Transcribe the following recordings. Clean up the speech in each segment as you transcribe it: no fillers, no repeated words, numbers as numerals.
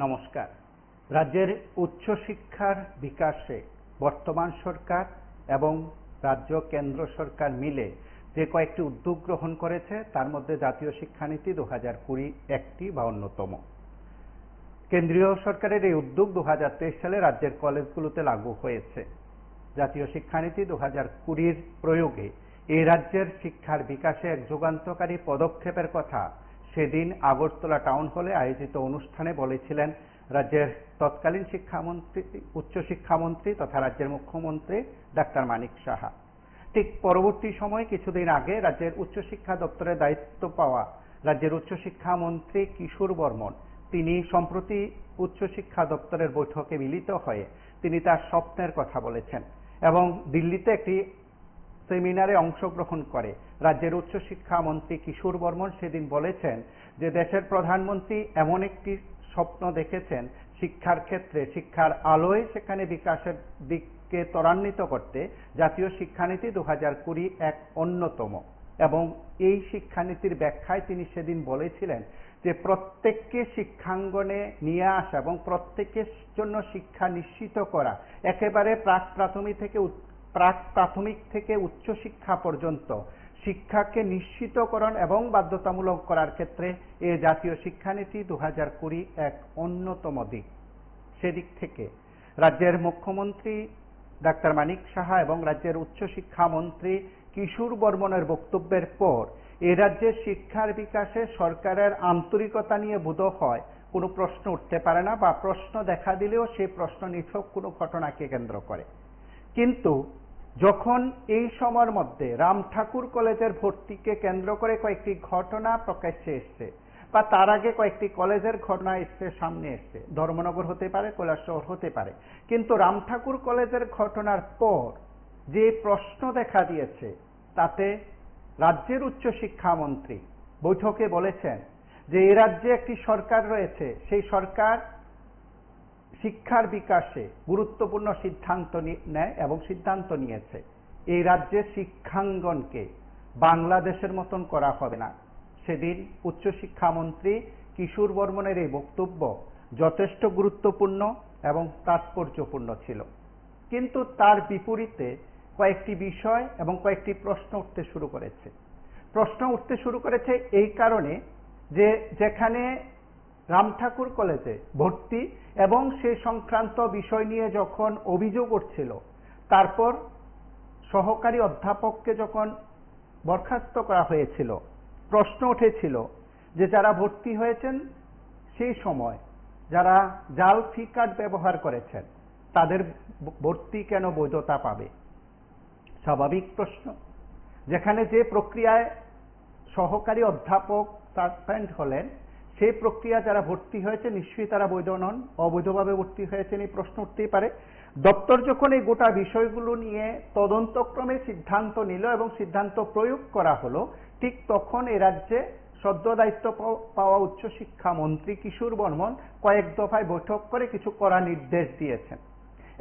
নমস্কার। রাজ্যের উচ্চশিক্ষার বিকাশে বর্তমান সরকার এবং রাজ্য কেন্দ্র সরকার মিলে যে কয়েকটি উদ্যোগ গ্রহণ করেছে তার মধ্যে জাতীয় শিক্ষানীতি 2020 একটি বা অন্যতম। কেন্দ্রীয় সরকারের এই উদ্যোগ 2023 সালে রাজ্যের কলেজগুলোতে লাগু হয়েছে। জাতীয় শিক্ষানীতি 2020 প্রয়োগে এই রাজ্যের শিক্ষার বিকাশে এক যুগান্তকারী পদক্ষেপের কথা সেদিন আগরতলা টাউন হলে আয়োজিত অনুষ্ঠানে বলেছিলেন রাজ্যের তৎকালীন শিক্ষামন্ত্রী, উচ্চশিক্ষামন্ত্রী তথা রাজ্যের মুখ্যমন্ত্রী ডাক্তার মানিক সাহা। ঠিক পরবর্তী সময়ে কিছুদিন আগে রাজ্যের উচ্চশিক্ষা দপ্তরের দায়িত্ব পাওয়া রাজ্যের উচ্চশিক্ষামন্ত্রী কিশোর বর্মন তিনি সম্প্রতি উচ্চশিক্ষা দপ্তরের বৈঠকে মিলিত হয়ে তিনি তার স্বপ্নের কথা বলেছেন এবং দিল্লিতে একটি সেমিনারে অংশগ্রহণ করে রাজ্যের উচ্চশিক্ষামন্ত্রী কিশোর বর্মন সেদিন বলেছেন যে দেশের প্রধানমন্ত্রী এমন একটি স্বপ্ন দেখেছেন শিক্ষার ক্ষেত্রে, শিক্ষার আলোয় সেখানে বিকাশের দিককে ত্বরান্বিত করতে জাতীয় শিক্ষানীতি 2020 এক অন্যতম। এবং এই শিক্ষানীতির ব্যাখ্যায় তিনি সেদিন বলেছিলেন যে প্রত্যেককে শিক্ষাঙ্গনে নিয়ে আসা এবং প্রত্যেকের জন্য শিক্ষা নিশ্চিত করা, একেবারে প্রাক প্রাথমিক থেকে উচ্চশিক্ষা পর্যন্ত শিক্ষাকে নিশ্চিতকরণ এবং বাধ্যতামূলক করার ক্ষেত্রে এই জাতীয় শিক্ষানীতি 2020 এক অন্যতম দিক। সেদিক থেকে রাজ্যের মুখ্যমন্ত্রী ডাক্তার মানিক সাহা এবং রাজ্যের উচ্চশিক্ষামন্ত্রী কিশোর বর্মনের বক্তব্যের পর এ রাজ্যের শিক্ষার বিকাশে সরকারের আন্তরিকতা নিয়ে বোধ হয় কোনো প্রশ্ন উঠতে পারে না, বা প্রশ্ন দেখা দিলেও সেই প্রশ্ন নিছক কোনো ঘটনাকে কেন্দ্র করে। কিন্তু যখন এই সময়ের মধ্যে রাম ঠাকুর কলেজের ভর্তিকে কেন্দ্র করে কয়েকটি ঘটনা প্রকাশ্যে এসছে, বা তার আগে কয়েকটি কলেজের ঘটনা এসছে, সামনে এসছে, ধর্মনগর হতে পারে, কৈলাসহর হতে পারে, কিন্তু রাম ঠাকুর কলেজের ঘটনার পর যে প্রশ্ন দেখা দিয়েছে তাতে রাজ্যের উচ্চশিক্ষামন্ত্রী বৈঠকে বলেছেন যে এই রাজ্যে একটি সরকার রয়েছে, সেই সরকার শিক্ষার বিকাশে গুরুত্বপূর্ণ সিদ্ধান্ত নেয় এবং সিদ্ধান্ত নিয়েছে এই রাজ্যের শিক্ষাঙ্গনকে বাংলাদেশের মতন করা হবে না। সেদিন উচ্চশিক্ষামন্ত্রী কিশোর বর্মনের এই বক্তব্য যথেষ্ট গুরুত্বপূর্ণ এবং তাৎপর্যপূর্ণ ছিল। কিন্তু তার বিপরীতে কয়েকটি বিষয় এবং কয়েকটি প্রশ্ন উঠতে শুরু করেছে এই কারণে যে যেখানে রাম ঠাকুর কলেজে ভর্তি এবং সে সংক্রান্ত বিষয় নিয়ে যখন অভিযোগ উঠছিল, তারপর সহকারী অধ্যাপককে যখন বরখাস্ত করা হয়েছিল, প্রশ্ন উঠেছিল যে যারা ভর্তি হয়েছেন সেই সময় যারা জাল ফি কার্ড ব্যবহার করেছেন তাদের ভর্তি কেন বৈধতা পাবে? স্বাভাবিক প্রশ্ন। যেখানে যে প্রক্রিয়ায় সহকারী অধ্যাপক সাসপেন্ড হলেন সেই প্রক্রিয়া যারা ভর্তি হয়েছে নিশ্চয়ই তারা বৈধ নন, অবৈধভাবে ভর্তি হয়েছেন, এই প্রশ্ন উঠতেই পারে। দপ্তর যখন এই গোটা বিষয়গুলো নিয়ে তদন্তক্রমে সিদ্ধান্ত নিল এবং সিদ্ধান্ত প্রয়োগ করা হলো, ঠিক তখন এ রাজ্যে সদ্য দায়িত্ব পাওয়া উচ্চশিক্ষামন্ত্রী কিশোর বর্মন কয়েক দফায় বৈঠক করে কিছু কড়া নির্দেশ দিয়েছেন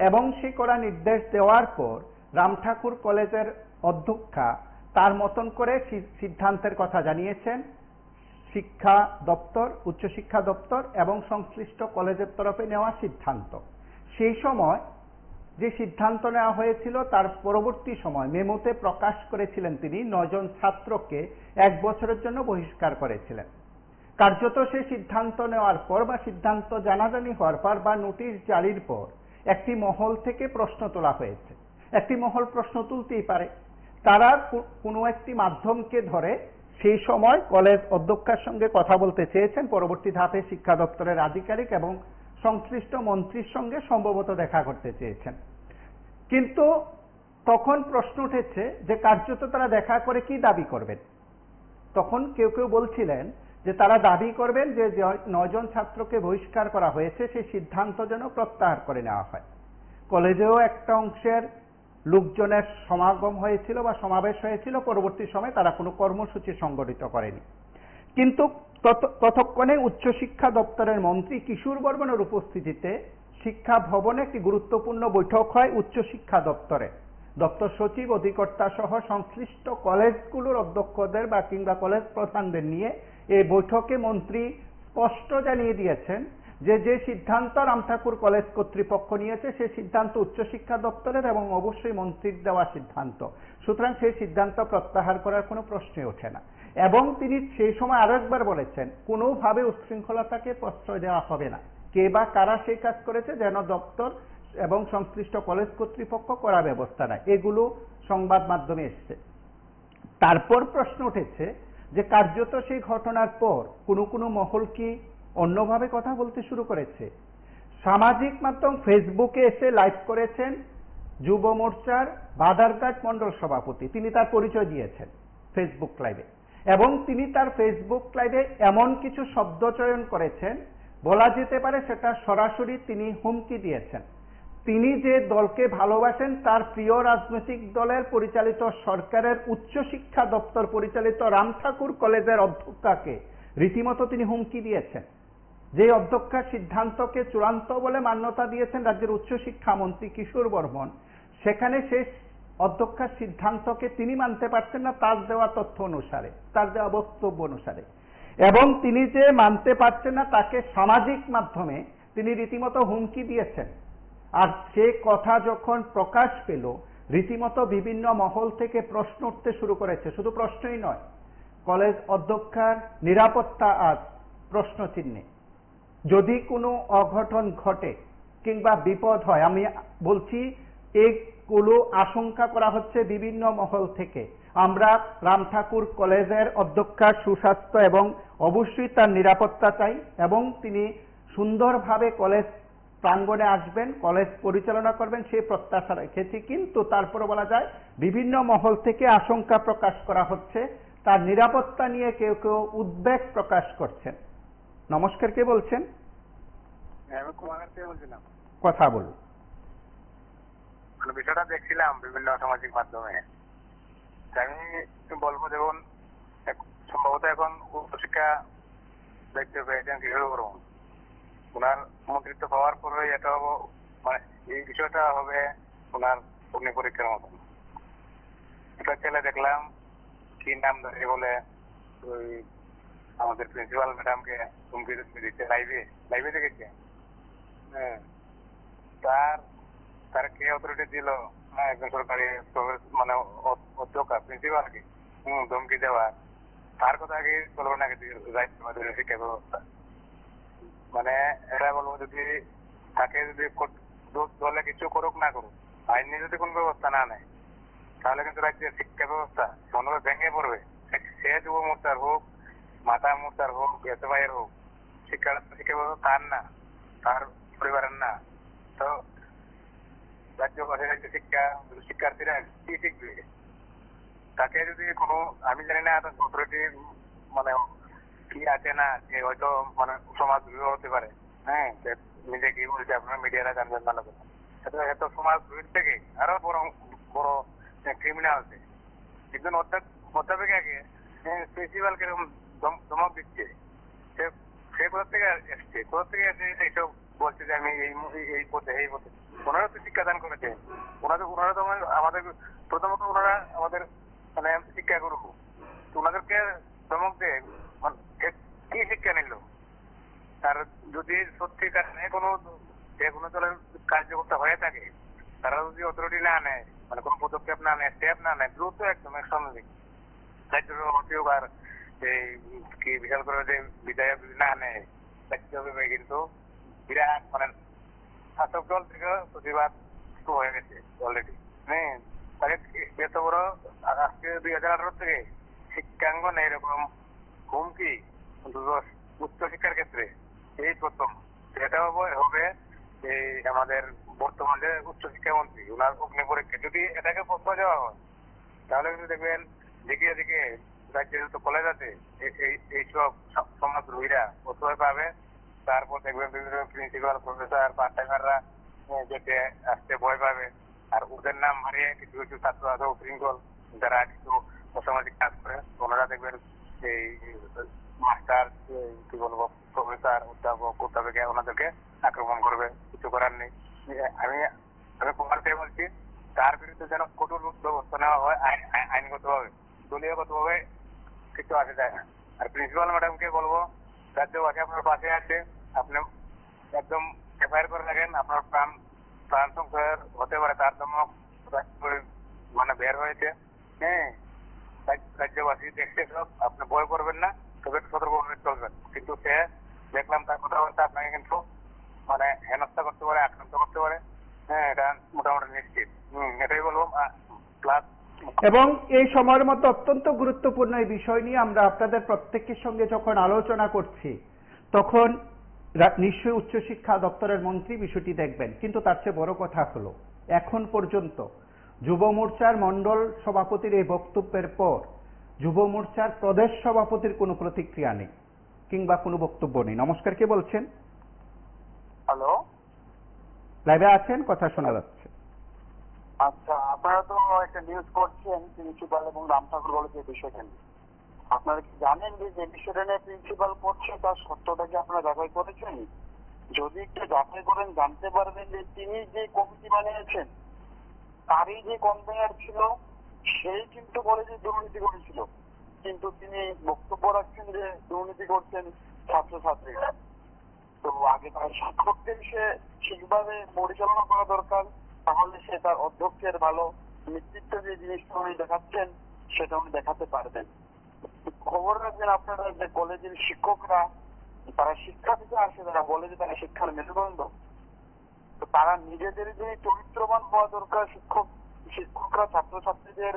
এবং সেই কড়া নির্দেশ দেওয়ার পর রাম ঠাকুর কলেজের অধ্যক্ষা তার মতন করে সিদ্ধান্তের কথা জানিয়েছেন শিক্ষা দপ্তর, উচ্চশিক্ষা দপ্তর এবং সংশ্লিষ্ট কলেজের তরফে নেওয়া সিদ্ধান্ত। সেই সময় যে সিদ্ধান্ত নেওয়া হয়েছিল তার পরবর্তী সময় মেমোতে প্রকাশ করেছিলেন তিনি 9 জন ছাত্রকে 1 বছরের জন্য বহিষ্কার করেছিলেন। কার্যত সেই সিদ্ধান্ত নেওয়ার পর বা সিদ্ধান্ত জানাজানি হওয়ার পর বা নোটিশ জারির পর একটি মহল থেকে প্রশ্ন তোলা হয়েছে। একটি মহল প্রশ্ন তুলতেই পারে, তারা কোনো একটি মাধ্যমকে ধরে সেই সময় কলেজ অধ্যক্ষার সঙ্গে কথা বলতে চেয়েছেন, পরবর্তী ধাপে শিক্ষা দপ্তরের আধিকারিক এবং সংশ্লিষ্ট মন্ত্রীর সঙ্গে সম্ভবত দেখা করতে চেয়েছেন। কিন্তু তখন প্রশ্ন উঠেছে যে কার্যত তারা দেখা করে কি দাবি করবেন? তখন কেউ কেউ বলছিলেন যে তারা দাবি করবেন যে 9 জন ছাত্রকে বহিষ্কার করা হয়েছে সেই সিদ্ধান্ত যেন প্রত্যাহার করে নেওয়া হয়। কলেজেও একটা অংশের লোকজনের সমাগম হয়েছিল বা সমাবেশ হয়েছিল, পরবর্তী সময়ে তারা কোনো কর্মসূচি সংগঠিত করেনি। কিন্তু ততক্ষণে উচ্চশিক্ষা দপ্তরের মন্ত্রী কিশোর বর্মনের উপস্থিতিতে শিক্ষা ভবনে একটি গুরুত্বপূর্ণ বৈঠক হয় উচ্চশিক্ষা দপ্তরে। দপ্তর সচিব, অধিকর্তা সহ সংশ্লিষ্ট কলেজগুলোর অধ্যক্ষদের কিংবা কলেজ প্রধানদের নিয়ে এই বৈঠকে মন্ত্রী স্পষ্ট জানিয়ে দিয়েছেন যে সিদ্ধান্ত রামঠাকুর কলেজ কর্তৃপক্ষ নিয়েছে সেই সিদ্ধান্ত উচ্চশিক্ষা দপ্তরের এবং অবশ্যই মন্ত্রীর দেওয়া সিদ্ধান্ত, সুতরাং সেই সিদ্ধান্ত প্রত্যাহার করার কোনো প্রশ্নই ওঠে না। এবং তিনি সেই সময় আরো একবার বলেছেন কোনোভাবে উচ্ছৃঙ্খলতাকে প্রশ্রয় দেওয়া হবে না, কে বা কারা সেই কাজ করেছে যেন দপ্তর এবং সংশ্লিষ্ট কলেজ কর্তৃপক্ষ করা ব্যবস্থা নেয়। এগুলো সংবাদ মাধ্যমে এসছে। তারপর প্রশ্ন উঠেছে যে কার্যত সেই ঘটনার পর কোনো মহল কি অন্যভাবে কথা বলতে শুরু করেছে। সামাজিক মাধ্যম ফেসবুকে এসে লাইভ করেছেন যুব মোর্চার বাধারঘাট মণ্ডল সভাপতি, তিনি তার পরিচয় দিয়েছেন ফেসবুক লাইভে, এবং তিনি তার ফেসবুক লাইভে এমন কিছু শব্দ চয়ন করেছেন বলা যেতে পারে সেটা সরাসরি তিনি হুমকি দিয়েছেন। তিনি যে দলকে ভালোবাসেন তার প্রিয় রাজনৈতিক দলের পরিচালিত সরকারের উচ্চশিক্ষা দপ্তর পরিচালিত রামঠাকুর কলেজের অধ্যক্ষাকে রীতিমতো তিনি হুমকি দিয়েছেন। যে অধ্যক্ষার সিদ্ধান্তকে চূড়ান্ত বলে মান্যতা দিয়েছেন রাজ্যের উচ্চশিক্ষা মন্ত্রী কিশোর বর্মন, সেখানে সেই অধ্যক্ষার সিদ্ধান্তকে তিনি মানতে পারছেন না তার দেওয়া তথ্য অনুসারে, তার দেওয়া বক্তব্য অনুসারে, এবং তিনি যে মানতে পারছেন না তাকে সামাজিক মাধ্যমে তিনি রীতিমতো হুমকি দিয়েছেন। আর সে কথা যখন প্রকাশ পেল রীতিমতো বিভিন্ন মহল থেকে প্রশ্ন উঠতে শুরু করেছে। শুধু প্রশ্নই নয়, কলেজ অধ্যক্ষার নিরাপত্তা আজ প্রশ্ন চিহ্নে। যদি কোনো অঘটন ঘটে কিংবা বিপদ হয়, আমি বলছি এগুলো আশঙ্কা করা হচ্ছে বিভিন্ন মহল থেকে। আমরা রামঠাকুর কলেজের অধ্যক্ষার সুস্বাস্থ্য এবং অবশ্যই তার নিরাপত্তা চাই, এবং তিনি সুন্দরভাবে কলেজ প্রাঙ্গণে আসবেন, কলেজ পরিচালনা করবেন সেই প্রত্যাশা রেখেছি। কিন্তু তারপরে বলা যায় বিভিন্ন মহল থেকে আশঙ্কা প্রকাশ করা হচ্ছে, তার নিরাপত্তা নিয়ে কেউ কেউ উদ্বেগ প্রকাশ করছেন। নমস্কার, কে বলছেন? আমি কুমার থেকে বলছিলাম। কথা বলুন। বিষয়টা দেখছিলাম বিভিন্ন সামাজিক মাধ্যমে। আমি বলবো, দেখুন, সম্ভবত এখন উচ্চশিক্ষা দায়িত্ব পেয়েছেন কিশোর বর্মন। ওনার মন্ত্রিত্ব পাওয়ার পরে এটা মানে এই বিষয়টা হবে ওনার অগ্নি পরীক্ষার মতন। একটা ছেলে দেখলাম কি নাম ধরে বলে ওই আমাদের প্রিন্সিপাল ম্যাডামকে হুমকি দিচ্ছে লাইভে দেখেছে। হ্যাঁ, তার কে অথরিটি দিল একজন সরকারি মানে অধ্যক্ষ প্রিন্সিপালকে ধমকি দেওয়া, তার কথা আগে বলবো না শিক্ষা ব্যবস্থা। মানে এরা বলবো যদি তাকে যদি দলে কিছু করুক না করুক, আইনি যদি কোন ব্যবস্থা না নেয় তাহলে কিন্তু রাজ্যের শিক্ষা ব্যবস্থা মনোভাবে ভেঙে পড়বে। সে যুব মোর্চার হোক, মাতা মোর্চার হোক, এসএফআই এর হোক, শিক্ষা ব্যবস্থা তার না, তার পরিবারের না। তো রাজ্য শিক্ষার্থীরা কি শিখবে? তাকে যদি কোনো, আমি জানি না অথরিটি মানে কি আছে না, যে হয়তো মানে সমাজ বিরোধী হতে পারে। হ্যাঁ, নিজে কি বলছে আপনারা মিডিয়ারা জানবেন ভালো করে। এত সমাজ বিরোধী থেকে আরো বড় ক্রিমিনাল আছে। একজন অধ্যাপিকাকে প্রিন্সিপালকে ধমক দিচ্ছে, সে কোথা থেকে এসছে, কোথা থেকে এসে এইসব বলছে যে আমি এই পথে। ওনারা তো শিক্ষাদান করেছে, ওনারা তো আমাদের প্রথমত ওনারা আমাদের মানে শিক্ষাগুরু, ওনাদেরকে ধমক দেয় কি শিক্ষা নিল? তার যদি সত্যিকার কোনো দলের কার্যকর্তা হয়ে থাকে, তারা যদি অথরিটি না নেয়, মানে কোনো পদক্ষেপ না নেয়, স্টেপ না নেয়, দ্রুত একদম একসঙ্গে রাজ্যের আর এই কি বিশাল করে যে বিদায় না নেয় রাজ্য, কিন্তু বিরাট মানে শাসক দল থেকে প্রতিবাদ শুরু হয়ে গেছে অলরেডি। হ্যাঁ, এত বড় আজকে 2018 থেকে শিক্ষাঙ্গনে এরকম হুমকি উচ্চশিক্ষার ক্ষেত্রে এই প্রথম। সেটা হবে এই আমাদের বর্তমান যে উচ্চশিক্ষামন্ত্রী, ওনার অগ্নি পরীক্ষা যদি এটাকে প্রশ্রয় দেওয়া হয়, তাহলে কিন্তু দেখবেন দিকে রাজ্যের যত কলেজ আছে এইসব সমাজদ্রোহীরা প্রশ্রয় পাবে। তারপর দেখবেন বিভিন্ন প্রিন্সিপাল, প্রফেসর, পার্ট টাইমাররা যেতে আসতে ভয় পাবে। আর ওদের নাম হারিয়ে কিছু ছাত্র আছে উশৃঙ্খল, যারা কিছু অসামাজিক কাজ করে, ওনারা দেখবেন এই মাস্টার, কি বলবো, প্রফেসর, অধ্যাপিকা ওনাদেরকে আক্রমণ করবে। কিছু করার নেই। আমি কুমার থেকে বলছি, তার বিরুদ্ধে যেন কঠোর ব্যবস্থা নেওয়া হয় আইনগতভাবে, দলীয়গতভাবে কিছু আসে যায় না। আর প্রিন্সিপাল ম্যাডামকে বলবো, রাজ্যবাসী আপনার পাশে আছে, আপনি একদম এফআইআর করে রাখেন, আপনার প্রাণ প্রাণ সংশয় হতে পারে, তার জন্য মানে বের হয়েছে। হ্যাঁ, রাজ্যবাসী দেখতে সব, আপনি ভয় করবেন না, তবে একটু সতর্কভাবে চলবেন। কিন্তু সে দেখলাম তার কথাবার্তা আপনাকে কিন্তু মানে হেনস্থা করতে পারে, আক্রান্ত করতে পারে। হ্যাঁ, এটা মোটামুটি নিশ্চিত। এটাই বলবো। প্লাস এবং এই সময়ের মধ্যে অত্যন্ত গুরুত্বপূর্ণ এই বিষয় নিয়ে আমরা আপনাদের প্রত্যেকের সঙ্গে যখন আলোচনা করছি, তখন নিশ্চয়ই উচ্চশিক্ষা দপ্তরের মন্ত্রী বিষয়টি দেখবেন। কিন্তু তার চেয়ে বড় কথা হলো, এখন পর্যন্ত যুব মোর্চার মণ্ডল সভাপতির এই বক্তব্যের পর যুব মোর্চার প্রদেশ সভাপতির কোনো প্রতিক্রিয়া নেই কিংবা কোনো বক্তব্য নেই। নমস্কার, কে বলছেন? হ্যালো, লাইভে আছেন, কথা শোনা যাচ্ছে। আচ্ছা, আপনারা তো একটা নিউজ করছেন প্রিন্সিপাল এবং রাম ঠাকুর কলেজের বিষয়টা নিয়ে। আপনারা কি জানেন যে বিষয়টা নিয়ে প্রিন্সিপাল করছে তার সত্যটাকে আপনারা যাচাই করেছেন? যদি একটু যাচাই করেন জানতে পারবেন যে তিনি যে কমিটি বানিয়েছেন তারই যে কনভেনার ছিল সেই কিন্তু কলেজে দুর্নীতি করেছিল, কিন্তু তিনি বক্তব্য রাখছেন যে দুর্নীতি করছেন ছাত্রছাত্রীরা। তো আগে তার শিক্ষকদের সে ঠিকভাবে পরিচালনা করা দরকার, তাহলে সে তার অধ্যক্ষের ভালো নেতৃত্ব যে জিনিসটা উনি দেখাচ্ছেন সেটা উনি দেখাতে পারবেন। খবর রাখবেন আপনারা যে কলেজের শিক্ষকরা তারা শিক্ষা দিতে আসে, তারা বলে যে তারা শিক্ষার মেরুদণ্ড, তো তারা নিজেদের যে চরিত্রবান হওয়া দরকার শিক্ষকরা ছাত্রছাত্রীদের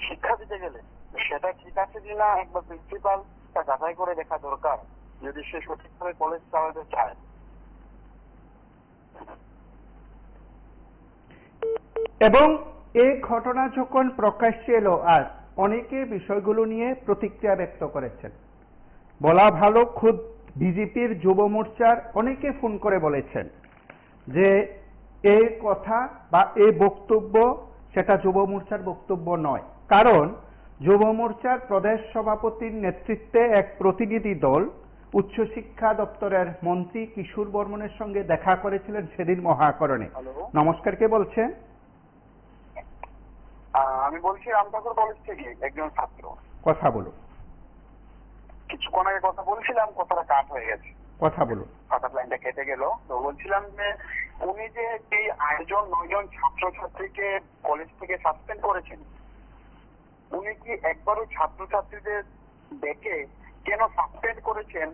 শিক্ষা দিতে গেলে সেটা ঠিক আছে কিনা একবার প্রিন্সিপাল তা যাচাই করে দেখা দরকার, যদি সে সঠিকভাবে কলেজ চালাতে চায়। এবং এই ঘটনা যখন প্রকাশ্যে এলো, আর অনেকে বিষয়গুলো নিয়ে প্রতিক্রিয়া ব্যক্ত করেছেন। বলা ভালো, খুদ বিজেপির যুব মোর্চার অনেকে ফোন করে বলেছেন যে এই কথা বা এই বক্তব্য সেটা যুব মোর্চার বক্তব্য নয়। কারণ যুব মোর্চার প্রদেশ সভাপতির নেতৃত্বে এক প্রতিনিধি দল উচ্চশিক্ষা দপ্তরের মন্ত্রী কিশোর বর্মনের সঙ্গে দেখা করেছিলেন সেদিন মহাকরণে। নমস্কার, কে বলছেন? আমি বলছি রাম ঠাকুর কলেজ থেকে একজন ছাত্র। কথা বলুন। কিছুক্ষণ আগে কথা বলছিলাম, কথাটা কাট হয়ে গেছে। কথা বলুন। হঠাৎ লাইনটা কেটে গেল। তো বলছিলাম যে উনি যে এই 8-9 ছাত্রছাত্রীকে কলেজ থেকে সাসপেন্ড করেছেন, উনি কি একবারও ছাত্রছাত্রীদের ডেকে কেন সাসপেন্ড করেছেন,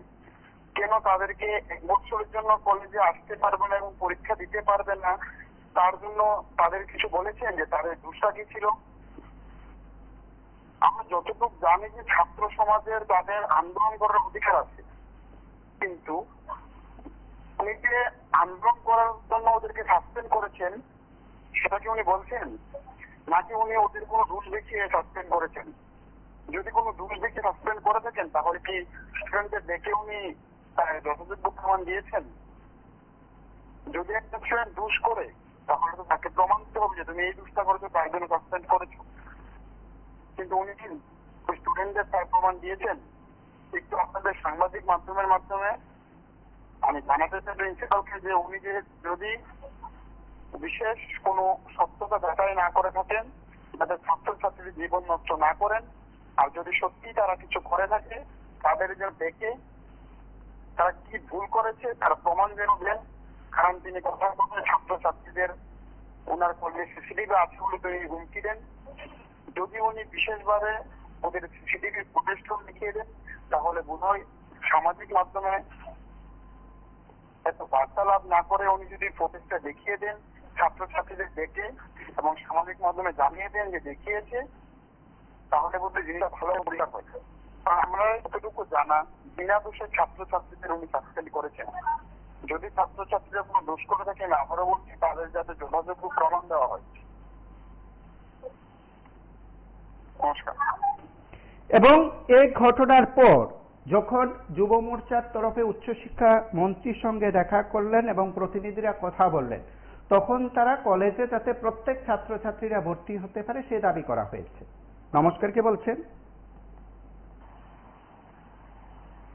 কেন তাদেরকে 1 বছরের জন্য কলেজে আসতে পারবে না এবং পরীক্ষা দিতে পারবে না, তার জন্য তাদের কিছু বলেছেন যে তাদের দোষটা কি ছিল? আমরা যতটুকু জানি যে ছাত্র সমাজের তাদের আন্দোলন করার অধিকার আছে, কিন্তু উনি যে আন্দোলন করার জন্য ওদেরকে সাসপেন্ড করেছেন সেটা কি উনি বলছেন, নাকি উনি ওদের কোনো রুল দেখিয়ে সাসপেন্ড করেছেন? যদি কোনো রুল দেখিয়ে সাসপেন্ড করে থাকেন তাহলে কি স্টুডেন্টদের দেখে উনি যথাযোগ্য প্রমাণ দিয়েছেন? যদি একটা স্টুডেন্ট দোষ করে তাহলে তো তাকে প্রমাণ দিতে হবে যে তুমি এই দোষটা করেছো, তার জন্য সাসপেন্ড করেছো। কিন্তু উনি কি স্টুডেন্টদের তার প্রমাণ দিয়েছেন? একটু আপনাদের সাংবাদিক মাধ্যমের মাধ্যমে আমি জানাতে চাই প্রিন্সিপালকে যে উনি যে যদি বিশেষ কোনো সত্যতা যাচাই না করে থাকেন, যাতে ছাত্রছাত্রীর জীবন নষ্ট না করেন, আর যদি সত্যি তারা কিছু করে থাকে তাদের যেন দেখে তারা কি ভুল করেছে তার প্রমাণ যেন দেন। কারণ তিনি কথার কথা ছাত্রছাত্রীদের ওনার কলেজে সিসিটিভি আছে বলে তিনি হুমকি দেন। যদি উনি বিশেষভাবে ওদের সিসিটিভি ফুটেজটা দেখিয়ে দেন তাহলে বোধহয় সামাজিক মাধ্যমে এত বার্তালাপ না করে উনি যদি ফুটেজটা দেখিয়ে দেন ছাত্রছাত্রীদের দেখে এবং সামাজিক মাধ্যমে জানিয়ে দেন যে দেখিয়েছে, তাহলে বোধহয় জিনিসটা ভালো পরিষ্কার হয়েছে। আমরা যতটুকু জানা বিনা দোষে ছাত্রছাত্রীদের উনি সাসপেন্ড করেছেন। যদি ছাত্রছাত্রীরা কোনো দোষ করে থাকেন আবারও বলছি তাদের যাতে যথাযোগ্য প্রমাণ দেওয়া হয়। নমস্কার। এবং এই ঘটনার পর যখন যুব মোর্চার তরফে উচ্চশিক্ষা মন্ত্রীর সঙ্গে দেখা করলেন এবং প্রতিনিধিরা কথা বললেন, তখন তারা কলেজে যাতে প্রত্যেক ছাত্রছাত্রীরা ভর্তি হতে পারে সে দাবি করা হয়েছে। নমস্কার, কে বলছেন?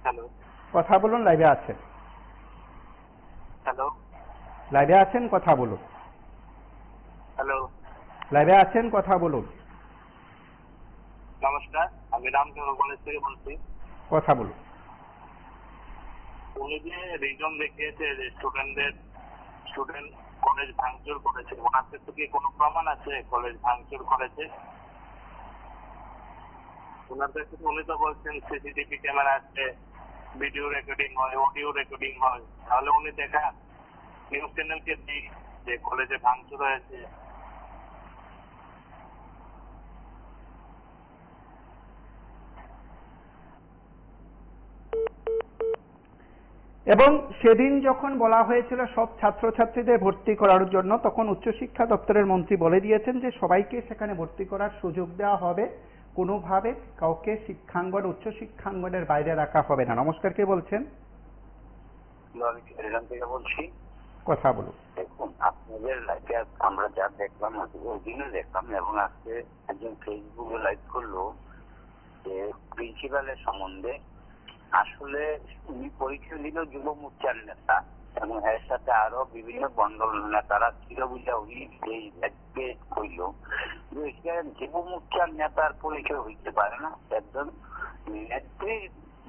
হ্যালো, কথা বলুন, লাইভে আছেন। হ্যালো, লাইভে আছেন, কথা বলুন। হ্যালো, লাইভে আছেন, কথা বলুন। নমস্কার, আমি রামচন্দ্র কলেজ থেকে বলছি। কথা বলুন। উনি যে রিজন দেখিয়েছে যে স্টুডেন্ট কলেজ ভাঙচুর করেছে, ওনার কাছে কি কোনো প্রমাণ আছে কলেজ ভাঙচুর করেছে? ওনার কাছে উনি তো বলছেন সিসিটিভি ক্যামেরা আছে, ভিডিও রেকর্ডিং হয়, অডিও রেকর্ডিং হয়, তাহলে উনি দেখা নিউজ চ্যানেলকে দিই যে কলেজে ভাঙচুর হয়েছে। এবং সেদিন যখন বলা হয়েছিল সব ছাত্রছাত্রীদের ভর্তি করার জন্য, তখন উচ্চশিক্ষা দপ্তরের মন্ত্রী বলে দিয়েছেন যে সবাইকে সেখানে ভর্তি করার সুযোগ দেওয়া হবে, কোনোভাবে কাউকে শিক্ষাঙ্গন উচ্চশিক্ষাঙ্গনের বাইরে রাখা হবে না। নমস্কার, কে বলছেন? এখান থেকে বলছি। কথা বলুন। দেখুন, আপনাদের লাইভে আমরা যা দেখলাম ওই দিনে দেখলাম, এবং আজকে একজন ফেসবুকে লাইভ করলো যে প্রিন্সিপালের সম্বন্ধে। আসলে উনি পরিচয় দিল যুব মোর্চার নেতা, এবং এর সাথে আরো বিভিন্ন বন্ডল নেতারা ছিল বুঝা উনি এই লাইভে কইল যে যুব মোর্চার নেতার পরিচয় হইতে পারে না, একজন নেত্রীর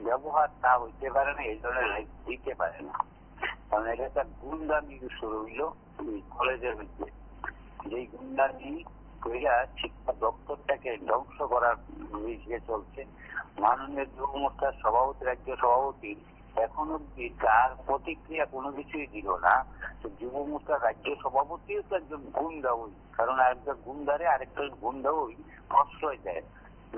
ব্যবহার তা হইতে পারে না, এই ধরনের লাইভ দিতে পারে না। কারণ এটা একটা গুন্ডামি শুরু হইল কলেজের মধ্যে, যেই গুন্ডামি কইরা শিক্ষা দপ্তরটাকে ধ্বংস করার দিকে চলছে। মাননীয় যুব মোর্চার সভাপতি, রাজ্য সভাপতি এখন অব্দি তার প্রতিক্রিয়া কোনো কিছুই দিল না। যুব মোর্চার রাজ্য সভাপতিও তো একজন গুন্ডা হই, কারণ একজন গুন্ডারে আরেকটা গুন্ডা হই প্রশ্রয় দেয়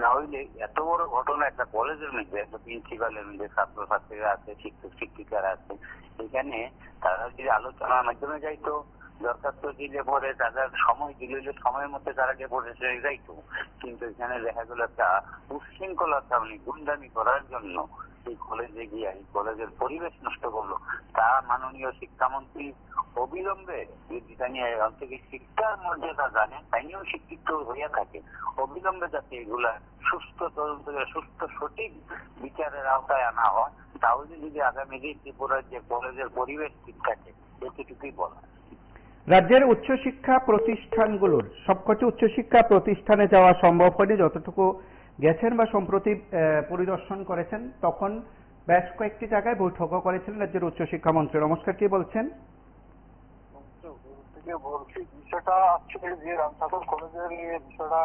না। হইলে এত বড় ঘটনা একটা কলেজের মধ্যে, একটা প্রিন্সিপালের মধ্যে ছাত্রছাত্রীরা আছে, শিক্ষক শিক্ষিকারা আছে, এখানে তারা যদি আলোচনার মাধ্যমে যাইতো, দরখাস্ত দিলে পরে তাদের সময় দিলে সময়ের মধ্যে তারা ডেপুটেশনে যাইতো। কিন্তু এখানে দেখা গেল একটা উচ্ছৃঙ্খলতা মানে গুন্ডামি করার জন্য এই কলেজে গিয়ে এই কলেজের পরিবেশ নষ্ট করলো। তা মাননীয় শিক্ষামন্ত্রী অবিলম্বে যদি জানিয়ে অন্তকে শিক্ষার মর্যাদা জানে, তাইও শিক্ষিত হইয়া থাকে, অবিলম্বে যাতে এগুলা সুস্থ তদন্ত, সুস্থ সঠিক বিচারের আওতায় আনা হয়, তাহলে যদি আগামী দিন ত্রিপুরার যে কলেজের পরিবেশ ঠিক থাকে, এটুকুই বলা। রাজ্যের উচ্চশিক্ষা প্রতিষ্ঠানগুলোর সবকটি উচ্চশিক্ষা প্রতিষ্ঠানে যাওয়া সম্ভব হয়নি, যতটুকু গেছেন বা সম্প্রতি পরিদর্শন করেছেন, তখন বেশ কয়েকটি জায়গায় বৈঠকও করেছিলেন রাজ্যের উচ্চশিক্ষা মন্ত্রী। নমস্কার, কে বলছেন? বলছি বিষয়টা আজকে যে রামঠাকুর কলেজের নিয়ে বিষয়টা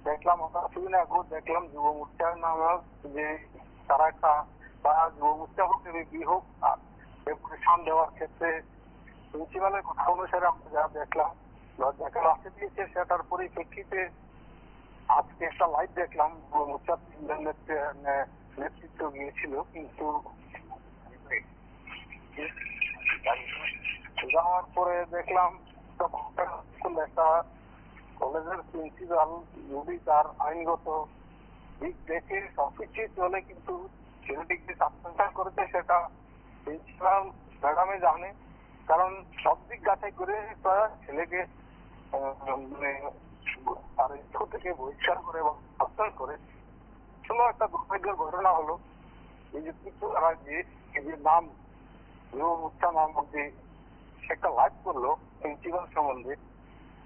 দেখলাম, আমরা কিছুদিন আগেও দেখলাম যুব মোর্চার নামে যে তারা একটা যুব মোর্চা হোক বি হোক ডেপুটেশন দেওয়ার ক্ষেত্রে প্রিন্সিপালের কথা অনুসারে আমরা যা দেখলাম দেখা রাখতে দিয়েছে, সেটার পরিপ্রেক্ষিতে আজকে একটা লাইভ দেখলাম যুব মোর্চার নেতৃত্ব গিয়েছিল। কিন্তু যাওয়ার পরে দেখলাম একটা কলেজের প্রিন্সিপাল যদি তার আইনগত দিক দেখে সবকিছু চলে, কিন্তু ছেলেটিকে সাসপেনশন করেছে সেটা প্রিন্সিপাল ম্যাডামে জানে। কারণ সব দিক যাচাই করে তারা ছেলেকে মানে তার স্কুল থেকে বহিষ্কার করে এবং সাসপেন্ড করে। শুধু একটা দুর্ভাগ্যের ঘটনা হলো এই যে ত্রিপুরা যে নাম যুব মোর্চা নাম যে একটা লাইভ করলো প্রিন্সিপাল সম্বন্ধে,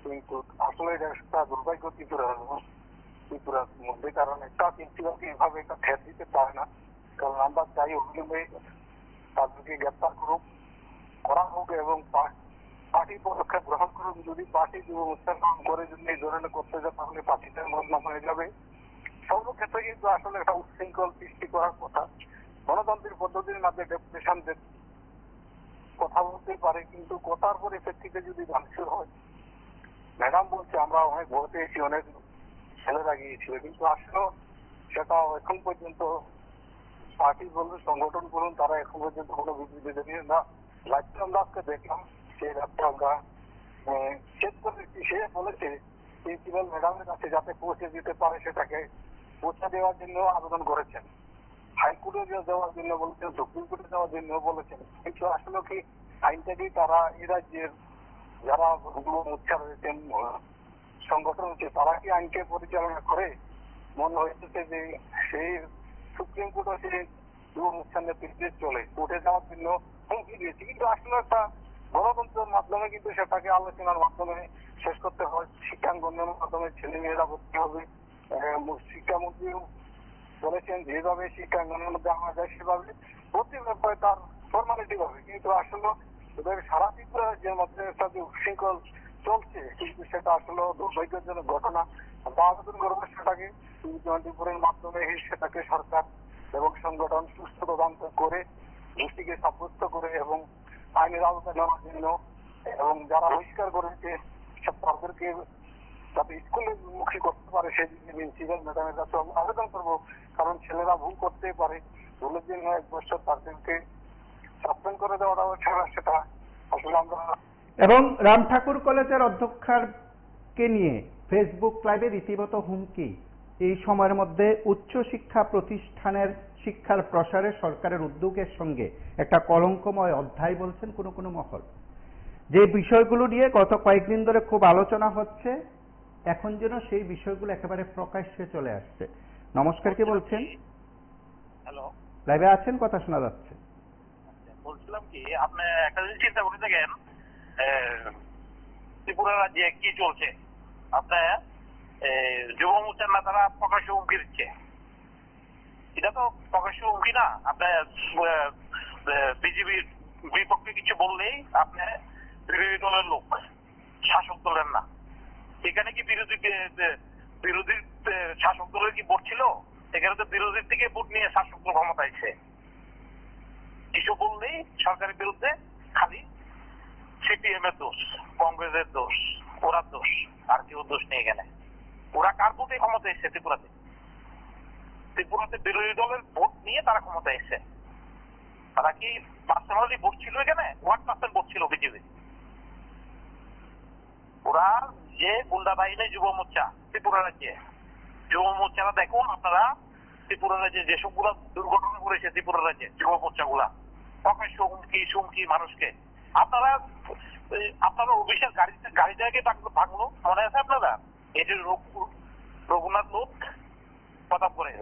কিন্তু আসলে এটা একটা দুর্ভাগ্য ত্রিপুরার মধ্যে। কারণ একটা প্রিন্সিপালকে এভাবে একটা ঠেস দিতে পারে না। কারণ আমরা চাই অবিলম্বে তাদেরকে গ্রেপ্তার করা হোক এবং পার্টি পদক্ষেপ গ্রহণ করুক। যদি পার্টি যুব মোর্চার নাম করে যদি এই ধরনের করতে যায়, তাহলে পার্টিটার বদনাম হয়ে যাবে। সর্বক্ষেত্রে কিন্তু আসলে একটা উচ্ছৃঙ্খল সৃষ্টি করার কথা। গণতান্ত্রিক পদ্ধতির মাধ্যমে ডেপুটেশন কথা বলতে পারে, কিন্তু কথার পরিপ্রেক্ষিতে যদি ভাঙচুর হয়, ম্যাডাম বলছে আমরা অনেক ভোট পেয়েছি, অনেক ছেলেরা গিয়েছিল, কিন্তু আসলে সেটা এখন পর্যন্ত পার্টি বলুন সংগঠন বলুন তারা এখন পর্যন্ত কোনো বিবৃতি দেয়নি না। লাইভটা আমরা আজকে দেখলাম, সেই লাইভটা আমরা চেক করেছি। সে বলেছে প্রিন্সিপাল ম্যাডামের কাছে যাতে পৌঁছে দিতে পারে সেটাকে পৌঁছে দেওয়ার জন্য আবেদন করেছেন, হাইকোর্টে দেওয়ার জন্য বলেছেন, সুপ্রিম কোর্টে দেওয়ার জন্য বলেছেন। কিন্তু আসলে কি আইনটাকেই তারা এই রাজ্যের যারা যুব মোর্চা রয়েছেন, সংগঠন হচ্ছে, তারা কি আইনকে পরিচালনা করে? মনে হয়েছে যে সেই সুপ্রিম কোর্টও সেই যুব মোর্চার নেতৃত্বে চলে, কোর্টে যাওয়ার জন্য হুমকি দিয়েছে। কিন্তু আসলে একটা গণতন্ত্রের মাধ্যমে কিন্তু সেটাকে আলোচনার মাধ্যমে শেষ করতে হয়, শিক্ষাঙ্গনের মাধ্যমে ছেলে মেয়েরা ভর্তি হবে। শিক্ষামন্ত্রী বলেছেন যেভাবে শিক্ষাঙ্গনের মধ্যে আনা যায় সেভাবে প্রতি ব্যাপারে তার ফর্মালিটি হবে, কিন্তু আসলে এদের সারা ত্রিপুরা যে মধ্যে একটা যে উশৃঙ্খল চলছে কিন্তু সেটা আসলে দুর্ভাগ্যজনক ঘটনা। আমরা আবেদন করবো সেটাকে ত্রিপুরের মাধ্যমে সেটাকে সরকার এবং সংগঠন সুস্থ তদন্ত করে দোষীকে সাব্যস্ত করে এবং আইনের আওতায় নেওয়ার জন্য এবং যারা বহিষ্কার করেছে সব তাদেরকে যাতে স্কুলে মুখী করতে পারে সেই প্রিন্সিপাল ম্যাডামের কাছে আবেদন করবো, কারণ ছেলেরা ভুল করতেই পারে। ভুলের জন্য 1 বছর তাদেরকে সাসপেন্ড করে দেওয়াটা ছাড়া সেটা আসলে আমরা। এবং রাম ঠাকুর কলেজের অধ্যক্ষকে নিয়ে ফেসবুক লাইভে রীতিমতো হুমকি, এই সময়ের মধ্যে উচ্চ শিক্ষা প্রতিষ্ঠানের শিক্ষার প্রসারে সরকারের উদ্যোগের সঙ্গে একটা কলঙ্কময় অধ্যায় বলছেন কোনো কোনো মহল। যে বিষয়গুলো নিয়ে গত কয়েকদিন ধরে খুব আলোচনা হচ্ছে, এখন যেন সেই বিষয়গুলো একেবারে প্রকাশ্যে চলে আসছে। নমস্কার, কে বলছেন? হ্যালো, লাইভে আছেন, কথা শোনা যাচ্ছে। বলছিলাম কি, আপনি একটা জিনিস চিন্তা করে দেখেন, ত্রিপুরা রাজ্যে কি চলছে। আপনার যুব মোর্চার নেতারা প্রকাশ্য হুমকি দিচ্ছে, এটা তো প্রকাশ্য হুমকি না। আপনার বিজেপির বিপক্ষে কিছু বললেই আপনি বিরোধী দলের লোক, শাসক দলের না। এখানে কি বিরোধী শাসক দলের কি ভোট ছিল? এখানে তো বিরোধীর থেকে ভোট নিয়ে শাসক দল ক্ষমতা আছে। কিছু বললেই সরকারের বিরুদ্ধে খালি সিপিএম এর দোষ, কংগ্রেসের দোষ, ওরা দোষ, আর কেউ দোষ নেই এখানে। ওরা কার ভোটে ক্ষমতা এসছে? ত্রিপুরাতে বিরোধী দলের ভোট নিয়ে তারা ক্ষমতা এসছে। তারা কি পার্সোনালি ভোট ছিল? এখানে 1% ভোট ছিল বিজেপি। ওরা যে গুন্ডা বাহিনী যুব মোর্চা ত্রিপুরা রাজ্যে, যুব মোর্চারা দেখুন আপনারা, ত্রিপুরা রাজ্যে যেসবগুলো দুর্ঘটনা করেছে ত্রিপুরা রাজ্যে যুব মোর্চা গুলা, প্রকাশ্য হুমকি সুমকি মানুষকে। আপনারা অভিষেক গাড়িটাকে ভাঙলো, মনে আছে আপনারা? এই যে রঘুনাথ লোক কথা করে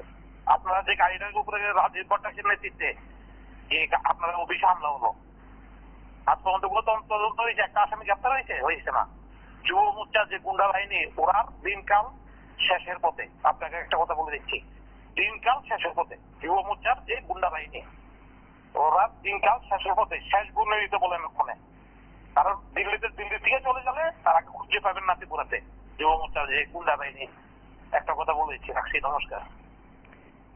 আপনারা যে গাড়িটাকে উপরে রাজীব ভট্টাচার্যের নেতৃত্বে আপনারা অভিষেক হামলা হলো, আজ পর্যন্ত কোনো তদন্ত হয়েছে? একটা আসামি গ্রেপ্তার হয়েছে না। যুব মোর্চার যে গুন্ডা বাহিনী, ওরা দিনকাল শেষের পথে। আপনাকে একটা কথা বলে দিচ্ছি, দিনকাল শেষের পথে। যুব মোর্চার যে গুন্ডা বাহিনী, ওরা দিনকাল শেষের পথে, শেষ গুণে দিতে বলেন ওখানে। কারণ দিল্লি থেকে চলে গেলে তারা খুঁজে পাবেন না ত্রিপুরাতে যুব মোর্চার যে গুন্ডা বাহিনী। একটা কথা বলে দিচ্ছি, রাখছি, নমস্কার।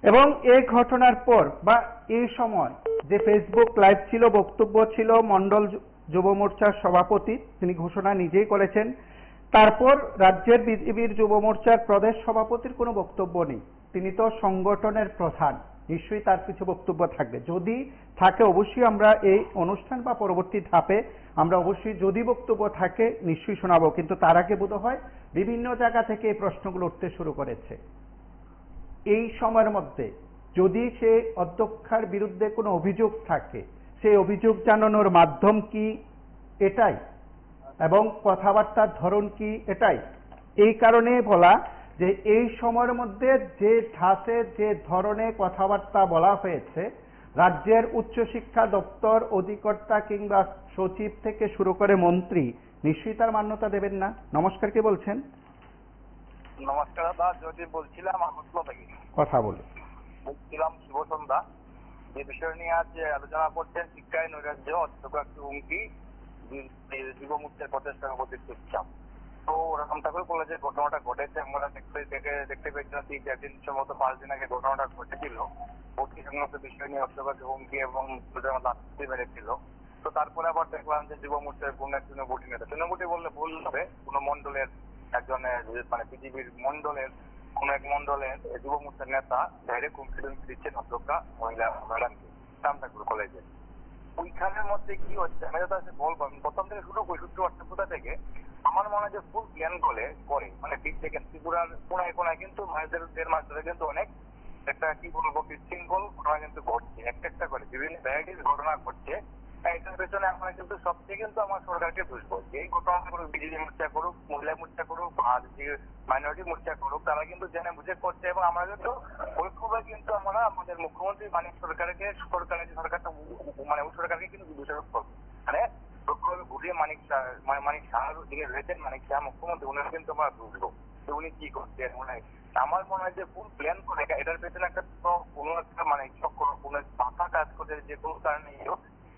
এবং এই ঘটনার পর বা এই সময় যে ফেসবুক লাইভ ছিল, বক্তব্য ছিল মন্ডল যুব মোর্চার সভাপতি, তিনি ঘোষণা নিজেই করেছেন। তারপর রাজ্যের বিজেপির যুব মোর্চার প্রদেশ সভাপতির কোনো বক্তব্য নেই। তিনি তো সংগঠনের প্রধান, নিশ্চয়ই তার কিছু বক্তব্য থাকবে। যদি থাকে অবশ্যই আমরা এই অনুষ্ঠান বা পরবর্তী ধাপে আমরা অবশ্যই যদি বক্তব্য থাকে নিশ্চয়ই শোনাবো। কিন্তু তার আগে বোধহয় বিভিন্ন জায়গা থেকে এই প্রশ্নগুলো উঠতে শুরু করেছে। এই সময়ের মধ্যে যদি সে অধ্যক্ষার বিরুদ্ধে কোনো অভিযোগ থাকে, সেই অভিযোগ জানানোর মাধ্যম কি এটাই, এবং কথাবার্তার ধরন কি এটাই? এই কারণে বলা যে এই সময়ের মধ্যে যে ধাঁচে যে ধরনের কথাবার্তা বলা হয়েছে, রাজ্যের উচ্চশিক্ষা দপ্তর অধিকর্তা কিংবা সচিব থেকে শুরু করে মন্ত্রী নিশ্চয়ই তার মান্যতা দেবেন না। নমস্কার, কে বলছেন? নমস্কার দাদা, যদি বলছিলাম আগরতলা থেকে কথা বলে বলছিলাম, শুভ সন্ধ্যা। যে বিষয় নিয়ে আজ আলোচনা করছেন, শিক্ষায় নৈরাজ্য, অধ্যক্ষ হুমকি, যুব মোর্চার প্রদেশ সভাপতির চুপচাপ। তো রাম ঠাকুর কলেজের ঘটনাটা ঘটেছে, আমরা দেখতে পেয়েছিলাম 3-4 দিন সম্ভবত 5 দিন আগে ঘটনাটা ঘটেছিল। ভর্তি সংক্রান্ত বিষয় নিয়ে অধ্যক্ষ হুমকি এবং লাঠি মেরেছিল। তো তারপরে আবার দেখলাম যে যুব মোর্চার কোন একজন ভোটি নেতা, তৃণমূলী বললে ভুল হবে, কোন মন্ডলের একজনের মানে বিজেপির মন্ডলের কোন এক মন্ডলের যুব মোর্চার নেতা ডাইরেক্ট হুমকি দিচ্ছেন অধ্যক্ষ মহিলা ম্যাডামকে রাম ঠাকুর কলেজে। ওইখানের মধ্যে কি হচ্ছে আমি তো বলবো, প্রথম থেকে শুরু করি সূত্র কোথা থেকে। আমার মনে হয় যে ফুল প্ল্যান করে মানে দিক থেকে ত্রিপুরার কোনায় কোনায় কিন্তু মাসের 1.5 মাস ধরে কিন্তু অনেক একটা কি বলবো বিশৃঙ্খল ঘটনা কিন্তু ঘটছে, একটা করে বিভিন্ন ভ্যারাইটিস ঘটনা ঘটছে। এটার পেছনে আমরা কিন্তু সবচেয়ে কিন্তু আমার সরকারকে বুঝবো, যে এই ঘটনা করুক, বিজেপি মোর্চা করুক, মহিলা মোর্চা করুক, আর যে মাইনরিটি মোর্চা করুক, তারা কিন্তু জেনে বুঝে করছে। এবং আমরা কিন্তু ঐক্যভাবে কিন্তু আমরা আমাদের মুখ্যমন্ত্রী মানে সরকারকে মানে সরকারকে কিন্তু দোষারোপ করবো। মানে ঘুরিয়ে মানিক শাহ যিনি রয়েছেন, মানিক শাহ মুখ্যমন্ত্রী, উনি কিন্তু আমরা বুঝলো যে উনি কি করছেন। আমার মনে হয় যে ফুল প্ল্যান করে এটার পেছনে একটা কোনো একটা চক্র, কোনো পাকা কাজ করতে, যে কোনো কারণে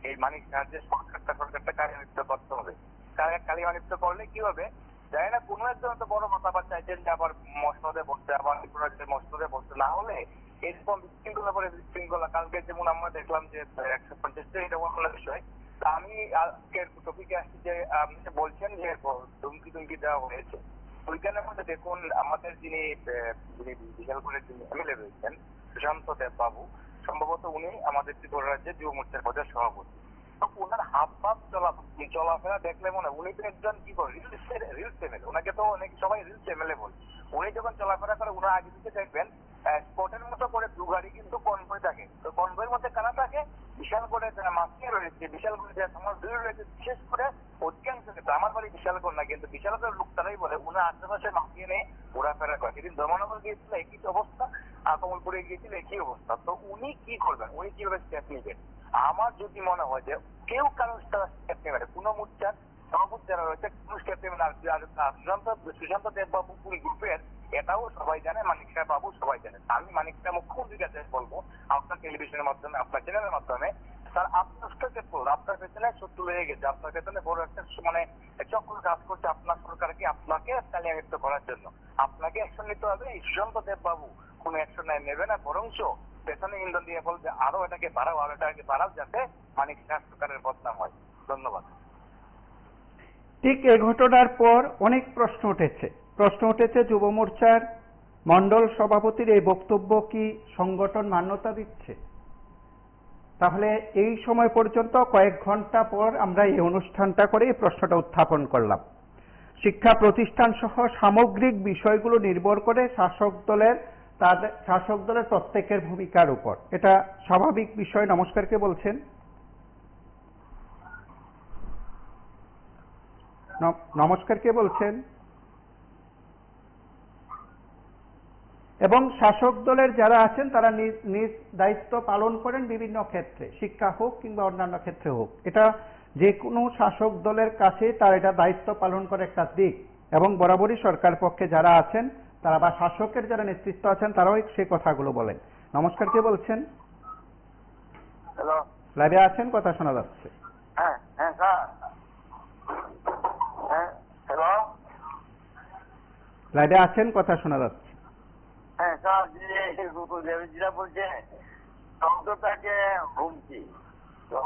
এই মানিক শাহের সরকারটা কার্যান্বিত করতে হবে। কার্যান্বিত করলে কি হবে জানি না, কোনো একজন তো বড় কথা আবার চাইছেন যে আবার মসনদে বসতে, আবার মসনদে বসতে, না হলে এরকম বিশৃঙ্খলা পরে বিশৃঙ্খলা। কালকে যেমন আমরা দেখলাম যে 150টা এটা অন্য বিষয়। আমি আজকের টপিকে আসছি যে আপনি যে বলছেন যে ধুমকি দেওয়া হয়েছে, ওইখানের মধ্যে দেখুন আমাদের যিনি বিশালপুরের যিনি এমএলএ রয়েছেন সুশান্ত দেব বাবু, সম্ভবত উনি আমাদের ত্রিপুরা রাজ্যের যুব মোর্চার পদের সভাপতি। ওনার হাব ভাব চলাফেরা দেখলে মনে উনি তো একজন কি করে রিলস এমএলএ, ওনাকে তো অনেক সবাই রিলস এমএলএ বলে। উনি যখন চলাফেরা করে ওনার আগে দিকে দেখবেন স্পটের মতো করে দু গাড়ি কিন্তু কনভয় থাকে। তো কনভয়ের মধ্যে কারা থাকে? বিশাল করে যারা মাফিয়া রয়েছে, বিশাল করে যারা সমাজ দূরে রয়েছে, বিশেষ করে অধিকাংশ ক্ষেত্রে আমার বাড়ি বিশালগড় না, কিন্তু বিশালগড়ের লোক তারাই বলে ওনার আশেপাশে মাফিয়া নিয়ে ঘোরাফেরা করে। সেদিন ধর্মনগর গিয়েছিল একই অবস্থা, কমলপুরে গিয়েছিল একই অবস্থা। তো উনি কি করবেন, উনি কিভাবে স্টেপ নিবেন? আমার যদি মনে হয় যে কেউ কারো স্টেপ নেবে, কোনো মোর্চার সভাপতি যারা রয়েছে কোন স্টেপ নেবেন। আর সুশান্ত দেববাবু কোন গ্রুপের এটাও সবাই জানে, মানিক শাহ বাবু সবাই জানে। আমি মানিক শাহ মুখ্যমন্ত্রীর কাছে বলবো আপনার টেলিভিশনের মাধ্যমে, আপনার চ্যানেলের মাধ্যমে, স্যার আপনার আপনার পেছনে শত্রু লেগে গেছে, আপনার পেছনে বড় একটা চক্র কাজ করছে আপনার সরকারকে আপনাকে কালিয়ামিত করার জন্য। আপনাকে অ্যাকশন নিতে হবে। এই সুশান্ত দেববাবু কোন অ্যাকশন নেবে না, বরঞ্চ পেছনে ইন্ধন দিয়ে বলবে আরো এটাকে বাড়াও যাতে মানিক শাহ সরকারের বদনাম হয়। ধন্যবাদ। ঠিক এই ঘটনার পর অনেক প্রশ্ন উঠেছে যুব মোর্চার মন্ডল সভাপতির এই বক্তব্য কি সংগঠন মান্যতা দিচ্ছে? তাহলে এই সময় পর্যন্ত কয়েক ঘন্টা পর আমরা এই অনুষ্ঠানটা করে এই প্রশ্নটা উত্থাপন করলাম। শিক্ষা প্রতিষ্ঠান সহ সামগ্রিক বিষয়গুলো নির্ভর করে শাসক দলের প্রত্যেকের ভূমিকার উপর। এটা স্বাভাবিক বিষয়। নমস্কার, কে বলছেন? নমস্কার, কে বলছেন? এবং শাসক দলের যারা আছেন তারা নিজ দায়িত্ব পালন করেন বিভিন্ন ক্ষেত্রে, শিক্ষা হোক কিংবা অন্যান্য ক্ষেত্রে হোক। এটা যে কোনো শাসক দলের কাছে তার এটা দায়িত্ব পালন করে একটা দিক। এবং বরাবরই সরকার পক্ষে যারা আছেন তারা বা শাসকের যারা নেতৃত্ব আছেন তারাও সেই কথাগুলো বলেন। নমস্কার, কে বলছেন? হ্যালো, লাইভে আছেন, কথা শোনা যাচ্ছে। হ্যাঁ স্যার। হ্যালো, লাইভে আছেন, কথা শোনা যাচ্ছে। হ্যাঁ স্যার, যেটা বলছে শব্দটাকে হুমকি,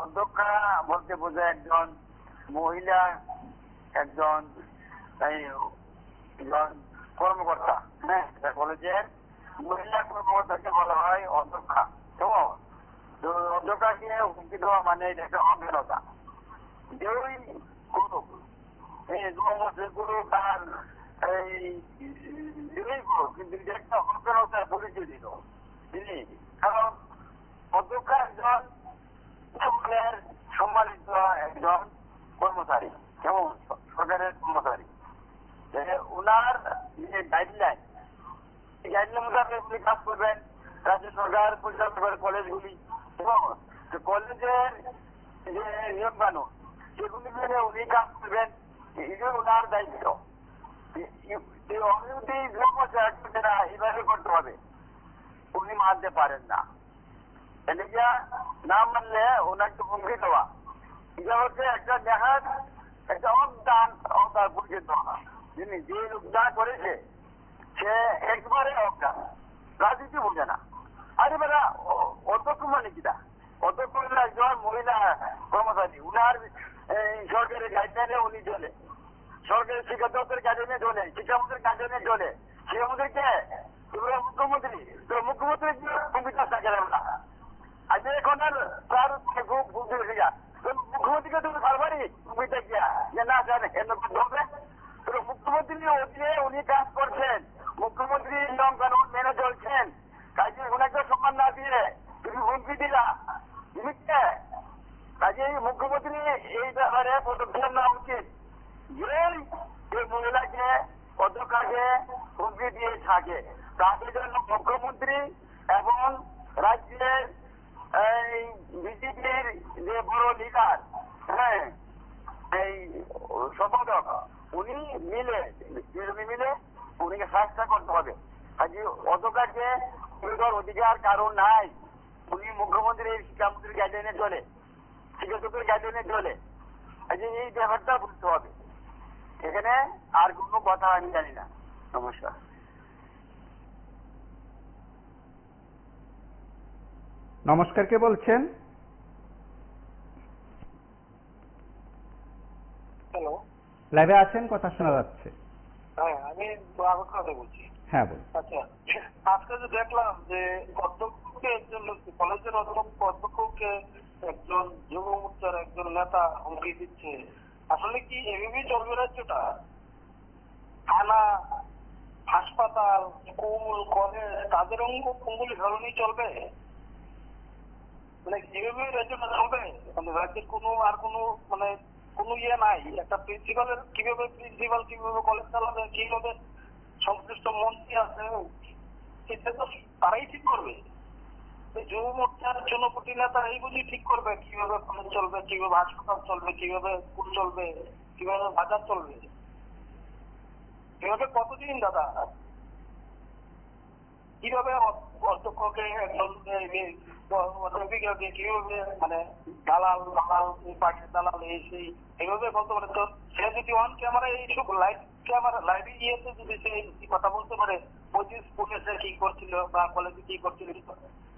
অধ্যক্ষা বলতে বোঝায় একজন মহিলা, একজন কর্মকর্তা। হ্যাঁ, কলেজের মহিলা কর্মকর্তাকে বলা হয় অধ্যক্ষা। তো অধ্যক্ষাকে হুমকি দেওয়া মানে এটা একটা অজ্ঞানতা। যেই করুক, করুক তার কিন্তু একটা অজ্ঞানতার পরিচয় দিল তিনি। কারণ অধ্যক্ষ একজন সম্মানিত একজন কর্মচারী, কেমন সরকারের কর্মচারী। ওনার যে গাইডলাইন, এই গাইডলাইন মোতাবেক উনি কাজ করবেন। রাজ্য সরকার পরিচালনা করে কলেজগুলি এবং কলেজের যে নিয়ম কানুন সেগুলি মেনে উনি কাজ করবেন, এটা ওনার দায়িত্ব। এইভাবে করতে হবে, উনি মানতে পারেন না। এটা না মানলে ওনাকে হুমকি দেওয়া, এটা হচ্ছে একটা দেখার একটা অজ্ঞান পরিচয় দেওয়া। যিনি যে লোক যা করেছে সে একবারে অজ্ঞান, রাজনীতি বোঝে না। আরে বেলা অধ্যক্ষ মানে কিনা? অধ্যক্ষ একজন মহিলা কর্মচারী, উনার সরকারের গাইডলাইনে উনি চলে, সরকারের শিক্ষা দপ্তরের গাইডলাইনে চলে, শিক্ষামন্ত্রীর গাইডলাইনে চলে। সে আমাদেরকে তোমরা মুখ্যমন্ত্রী ভূমিকা থাকে না। আজ এখন আর তার খুব বুঝতে হয়ে যা মুখ্যমন্ত্রীকে তুমি বারবারই ভূমিকা গিয়া যে না জানে ধরবে। তো মুখ্যমন্ত্রীর অধীনে উনি কাজ করছেন, মুখ্যমন্ত্রী নিয়ম কানুন মেনে চলছেন। কাজে ওনাকে সম্মান না দিয়ে তুমি হুমকি দিলা, তুমি কে? কাজে মুখ্যমন্ত্রী এই ব্যাপারে পদক্ষেপ নেওয়া উচিত। যে মহিলাকে অধ্যক্ষকে হুমকি দিয়ে থাকে তাদের জন্য মুখ্যমন্ত্রী এবং রাজ্যের এই বিজেপির যে বড় লিডার, হ্যাঁ, এই সম্পাদক উনি মিলে উনিকে শাস্তি করতে হবে। আজ অতকাকে অধিকার কারণ নাই, উনি মুখ্যমন্ত্রীর শিক্ষামন্ত্রীর গাইডলাইনে চলে, শিক্ষকের গাইডলাইনে চলে। আজ এই ব্যাপারটা বুঝতে হবে, এখানে আর কোনো কথা আমি জানি না। নমস্কার। নমস্কার, কে বলছেন? হ্যালো, লাইভে আছেন, কথা শোনা যাচ্ছে। হ্যাঁ আমি কথা বলছি। হ্যাঁ বলুন। আচ্ছা, আজকে যে দেখলাম যে অধ্যক্ষকে একজন কলেজের অধ্যক্ষকে একজন যুব মোর্চার একজন নেতা হুমকি দিচ্ছে, আসলে কি এভাবেই চলবে রাজ্যটা? থানা, হাসপাতাল, স্কুল, কলেজ তাদের অঙ্গুলি ধরনই চলবে? মানে এভাবে রাজ্যটা চলবে? মানে রাজ্যের কোনো ইয়ে নাই। একটা প্রিন্সিপালের কিভাবে কলেজ চালাবে, কিভাবে সংশ্লিষ্ট মন্ত্রী আছে সেটা তো তারাই ঠিক করবে। যুব মোর্চার জনপ্রতি নেতা এই বুঝি ঠিক করবে কিভাবে কলেজ চলবে, কিভাবে হাসপাতাল চলবে, কিভাবে স্কুল চলবে, কিভাবে বাজার চলবে। এভাবে কতদিন দাদা? কিভাবে অধ্যক্ষকে একজন অধ্যাপিকাকে কিভাবে দালাল পার্টির দালাল সেই এভাবে বলতে পারে? তো সে যদি অন ক্যামেরা এইসব লাইভ ইয়েতে যদি সে কথা বলতে পারে, ওই স্কুলে সে কি করছিল বা কলেজে কি করছিল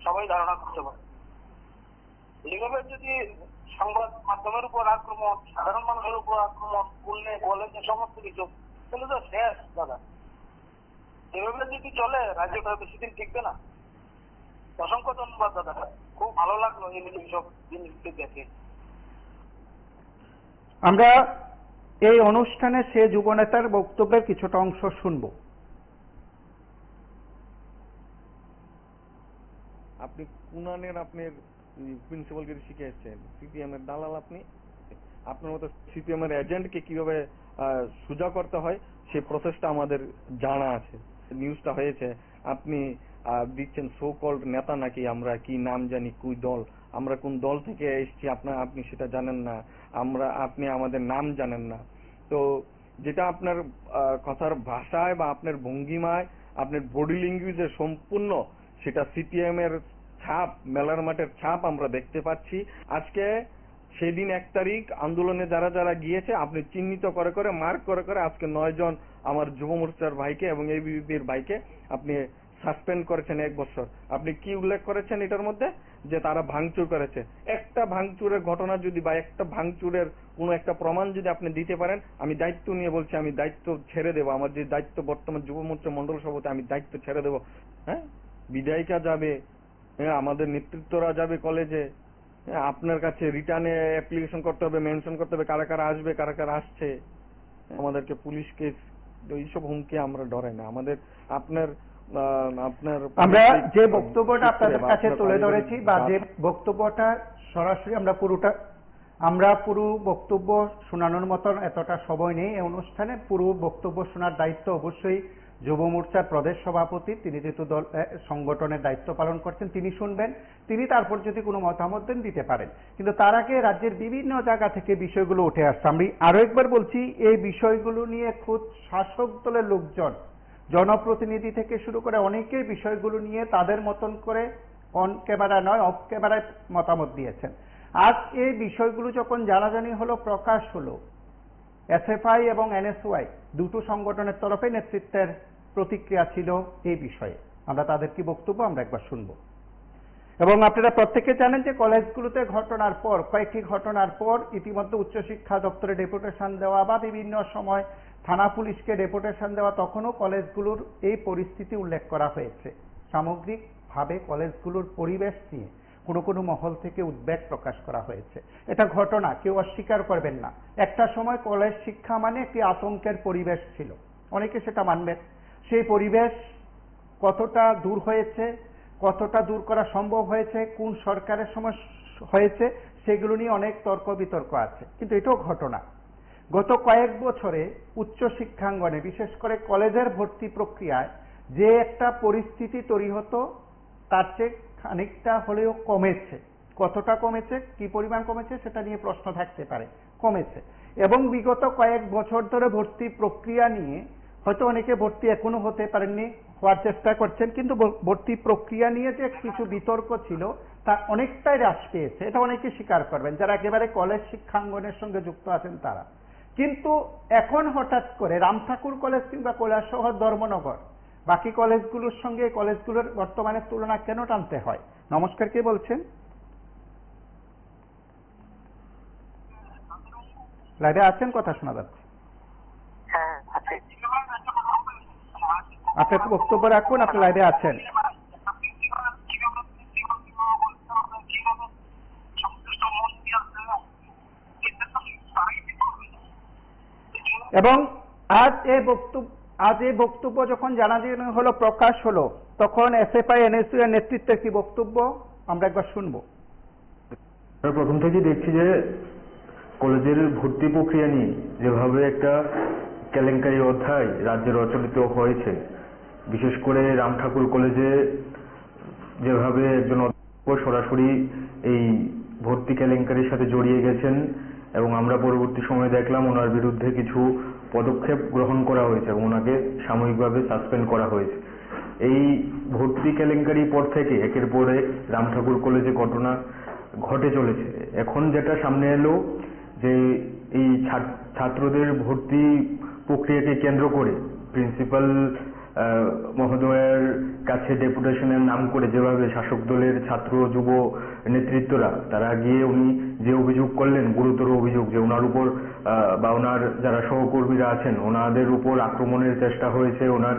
সবাই ধারণা করতে পারে। এইভাবে যদি সংবাদ মাধ্যমের উপর আক্রমণ, সাধারণ মানুষের উপর আক্রমণ, স্কুলে কলেজে সমস্ত কিছু, তাহলে তো শেষ দাদা। এভাবে যদি চলে রাজ্যটা বেশি দিন টিকবে না। অসংখ্য ধন্যবাদ দাদা, খুব ভালো লাগলো এইসব জিনিসকে দেখে। আমরা এই অনুষ্ঠানে সে যুবনেতার বক্তব্যের কিছুটা অংশ শুনব। আপনি কুনানের আপনার প্রিন্সিপালকে শিখিয়েছেন, সিপিএম এর দালাল আপনি। আপনার মতো সিপিএম এর এজেন্টকে কিভাবে সোজা করতে হয় সেই প্রসেসটা আমাদের জানা আছে, নিউজটা হয়েছে। আপনি দিচ্ছেন সো কল্ড নেতা নাকি, আমরা কি নাম জানি, কুই দল, আমরা কোন দল থেকে এসেছি আপনি সেটা জানেন না, আপনি আমাদের নাম জানেন না। তো যেটা আপনার কথার ভাষায় বা আপনার ভঙ্গিমায়, আপনার বডি ল্যাঙ্গুয়েজে সম্পূর্ণ সেটা সিপিএম এর ছাপ, মেলার মাঠের ছাপ আমরা দেখতে পাচ্ছি। আজকে সেদিন 1 তারিখ আন্দোলনে যারা যারা গিয়েছে আপনি চিহ্নিত করে করে মার্ক করে করে আজকে 9 জন আমার যুব মোর্চার ভাইকে এবং এবিভিপির ভাইকে আপনি সাসপেন্ড করেছেন 1 বছর। আপনি কি উল্লেখ করেছেন এটার মধ্যে? যে তারা ভাঙচুর করেছে। একটা ভাঙচুরের ঘটনা যদি বা একটা ভাঙচুরের কোনো একটা প্রমাণ যদি আপনি দিতে পারেন, আমি দায়িত্ব নিয়ে বলছি, আমি দায়িত্ব ছেড়ে দেবো। আমার যে দায়িত্ব বর্তমান যুব মোর্চা মন্ডল সভাপতি, আমি দায়িত্ব ছেড়ে দেবো। হ্যাঁ, বিদায়িকা যাবে, হ্যাঁ আমাদের নেতৃত্বরা যাবে কলেজে, আপনার কাছে রিটার্নে অ্যাপ্লিকেশন করতে হবে, মেনশন করতে হবে কারা কারা আসবে, কারা কারা আসছে। আমাদেরকে পুলিশকে এইসব হুমকি আমরা ডরাই না। আমাদের আপনার আমরা যে বক্তব্যটা আপনাদের কাছে তুলে ধরেছি বা যে বক্তব্যটা সরাসরি আমরা পুরো বক্তব্য শোনানোর মতন এতটা সময় নেই এই অনুষ্ঠানে। পুরো বক্তব্য শোনার দায়িত্ব অবশ্যই যুব মোর্চার প্রদেশ সভাপতি, তিনি যেহেতু দল সংগঠনের দায়িত্ব পালন করছেন তিনি শুনবেন, তিনি তারপর যদি কোনো মতামত দেন দিতে পারেন। কিন্তু তার আগে রাজ্যের বিভিন্ন জায়গা থেকে বিষয়গুলো উঠে আসছে। আমি আরো একবার বলছি, এই বিষয়গুলো নিয়ে খোদ শাসক দলের লোকজন, জনপ্রতিনিধি থেকে শুরু করে অনেকেই বিষয়গুলো নিয়ে তাদের মতন করে অন ক্যামেরা নয় অফ ক্যামেরায় মতামত দিয়েছেন। আজ এই বিষয়গুলো যখন জানাজানি হলো, প্রকাশ হলো, এসএফআই এবং এনএসওয়াই দুটো সংগঠনের তরফে নেতৃত্বের প্রতিক্রিয়া ছিল এই বিষয়ে। আমরা তাদের কি বক্তব্য আমরা একবার শুনব। এবং আপনারা প্রত্যেকে জানেন যে কলেজগুলোতে ঘটনার পর, কয়েকটি ঘটনার পর ইতিমধ্যে উচ্চশিক্ষা দপ্তরে ডেপুটেশন দেওয়া বা বিভিন্ন সময় থানা পুলিশকে ডেপুটেশন দেওয়া, তখনও কলেজগুলোর এই পরিস্থিতি উল্লেখ করা হয়েছে। সামগ্রিকভাবে কলেজগুলোর পরিবেশ নিয়ে কোনো কোনো মহল থেকে উদ্বেগ প্রকাশ করা হয়েছে। এটা ঘটনা, কেউ অস্বীকার করবেন না। একটা সময় কলেজ শিক্ষা মানে একটি আতঙ্কের পরিবেশ ছিল, অনেকে সেটা মানবেন। সেই পরিবেশ কতটা দূর হয়েছে, কতটা দূর করা সম্ভব হয়েছে, কোন সরকারের সময় হয়েছে, সেগুলো নিয়ে অনেক তর্ক বিতর্ক আছে। কিন্তু এটাও ঘটনা, গত কয়েক বছরে উচ্চশিক্ষাঙ্গনে বিশেষ করে কলেজের ভর্তি প্রক্রিয়ায় যে একটা পরিস্থিতি তৈরি হতো তার চেয়ে খানিকটা হলেও কমেছে। কতটা কমেছে, কি পরিমাণ কমেছে সেটা নিয়ে প্রশ্ন থাকতে পারে, কমেছে। এবং বিগত কয়েক বছর ধরে ভর্তি প্রক্রিয়া নিয়ে হয়তো অনেকে ভর্তি এখনো হতে পারেননি, হওয়ার চেষ্টা করছেন, কিন্তু ভর্তি প্রক্রিয়া নিয়ে যে কিছু বিতর্ক ছিল তা অনেকটাই হ্রাস পেয়েছে, এটা অনেকে স্বীকার করবেন যারা একেবারে কলেজ শিক্ষাঙ্গনের সঙ্গে যুক্ত আছেন তারা। কিন্তু এখন হঠাৎ করে রামঠাকুর কলেজ কিংবা কৈলাসহর ধর্মনগর বাকি কলেজগুলোর সঙ্গে কলেজগুলোর বর্তমানে তুলনা কেন টানতে হয়? নমস্কার, কে বলছেন? লাইভে আছেন, কথা শোনা যাচ্ছে। হ্যাঁ আছে। আপনার বক্তব্য রাখুন, আপনি লাইভে আছেন। এবং আজ এই বক্তব্য যখন জানানো হলো, প্রকাশ হলো, তখন এসএফআই এনএসইউ এর নেতৃত্বের কি বক্তব্য আমরা একবার শুনবো। প্রথম থেকেই দেখছি যে কলেজের ভর্তি প্রক্রিয়া নিয়ে যেভাবে একটা কেলেঙ্কারি অধ্যায় রাজ্যে রচলিত হয়েছে, বিশেষ করে রামঠাকুর কলেজে যেভাবে একজন অধ্যাপক সরাসরি এই ভর্তি কেলেঙ্কারির সাথে জড়িয়ে গেছেন এবং আমরা পরবর্তী সময়ে দেখলাম ওনার বিরুদ্ধে কিছু পদক্ষেপ গ্রহণ করা হয়েছে এবং ওনাকে সাময়িকভাবে সাসপেন্ড করা হয়েছে। এই ভর্তি কেলেঙ্কারির পর থেকে একের পর এক রামঠাকুর কলেজে ঘটনা ঘটে চলেছে। এখন যেটা সামনে এলো যে এই ছাত্রদের ভর্তি প্রক্রিয়াকে কেন্দ্র করে প্রিন্সিপাল মহোদয়ের কাছে ডেপুটেশনের নাম করে যেভাবে শাসক দলের ছাত্র যুব নেতৃত্বরা তারা গিয়ে উনি যে অভিযোগ করলেন, গুরুতর অভিযোগ, যে ওনার উপর বা ওনার যারা সহকর্মীরা আছেন ওনাদের উপর আক্রমণের চেষ্টা হয়েছে, ওনার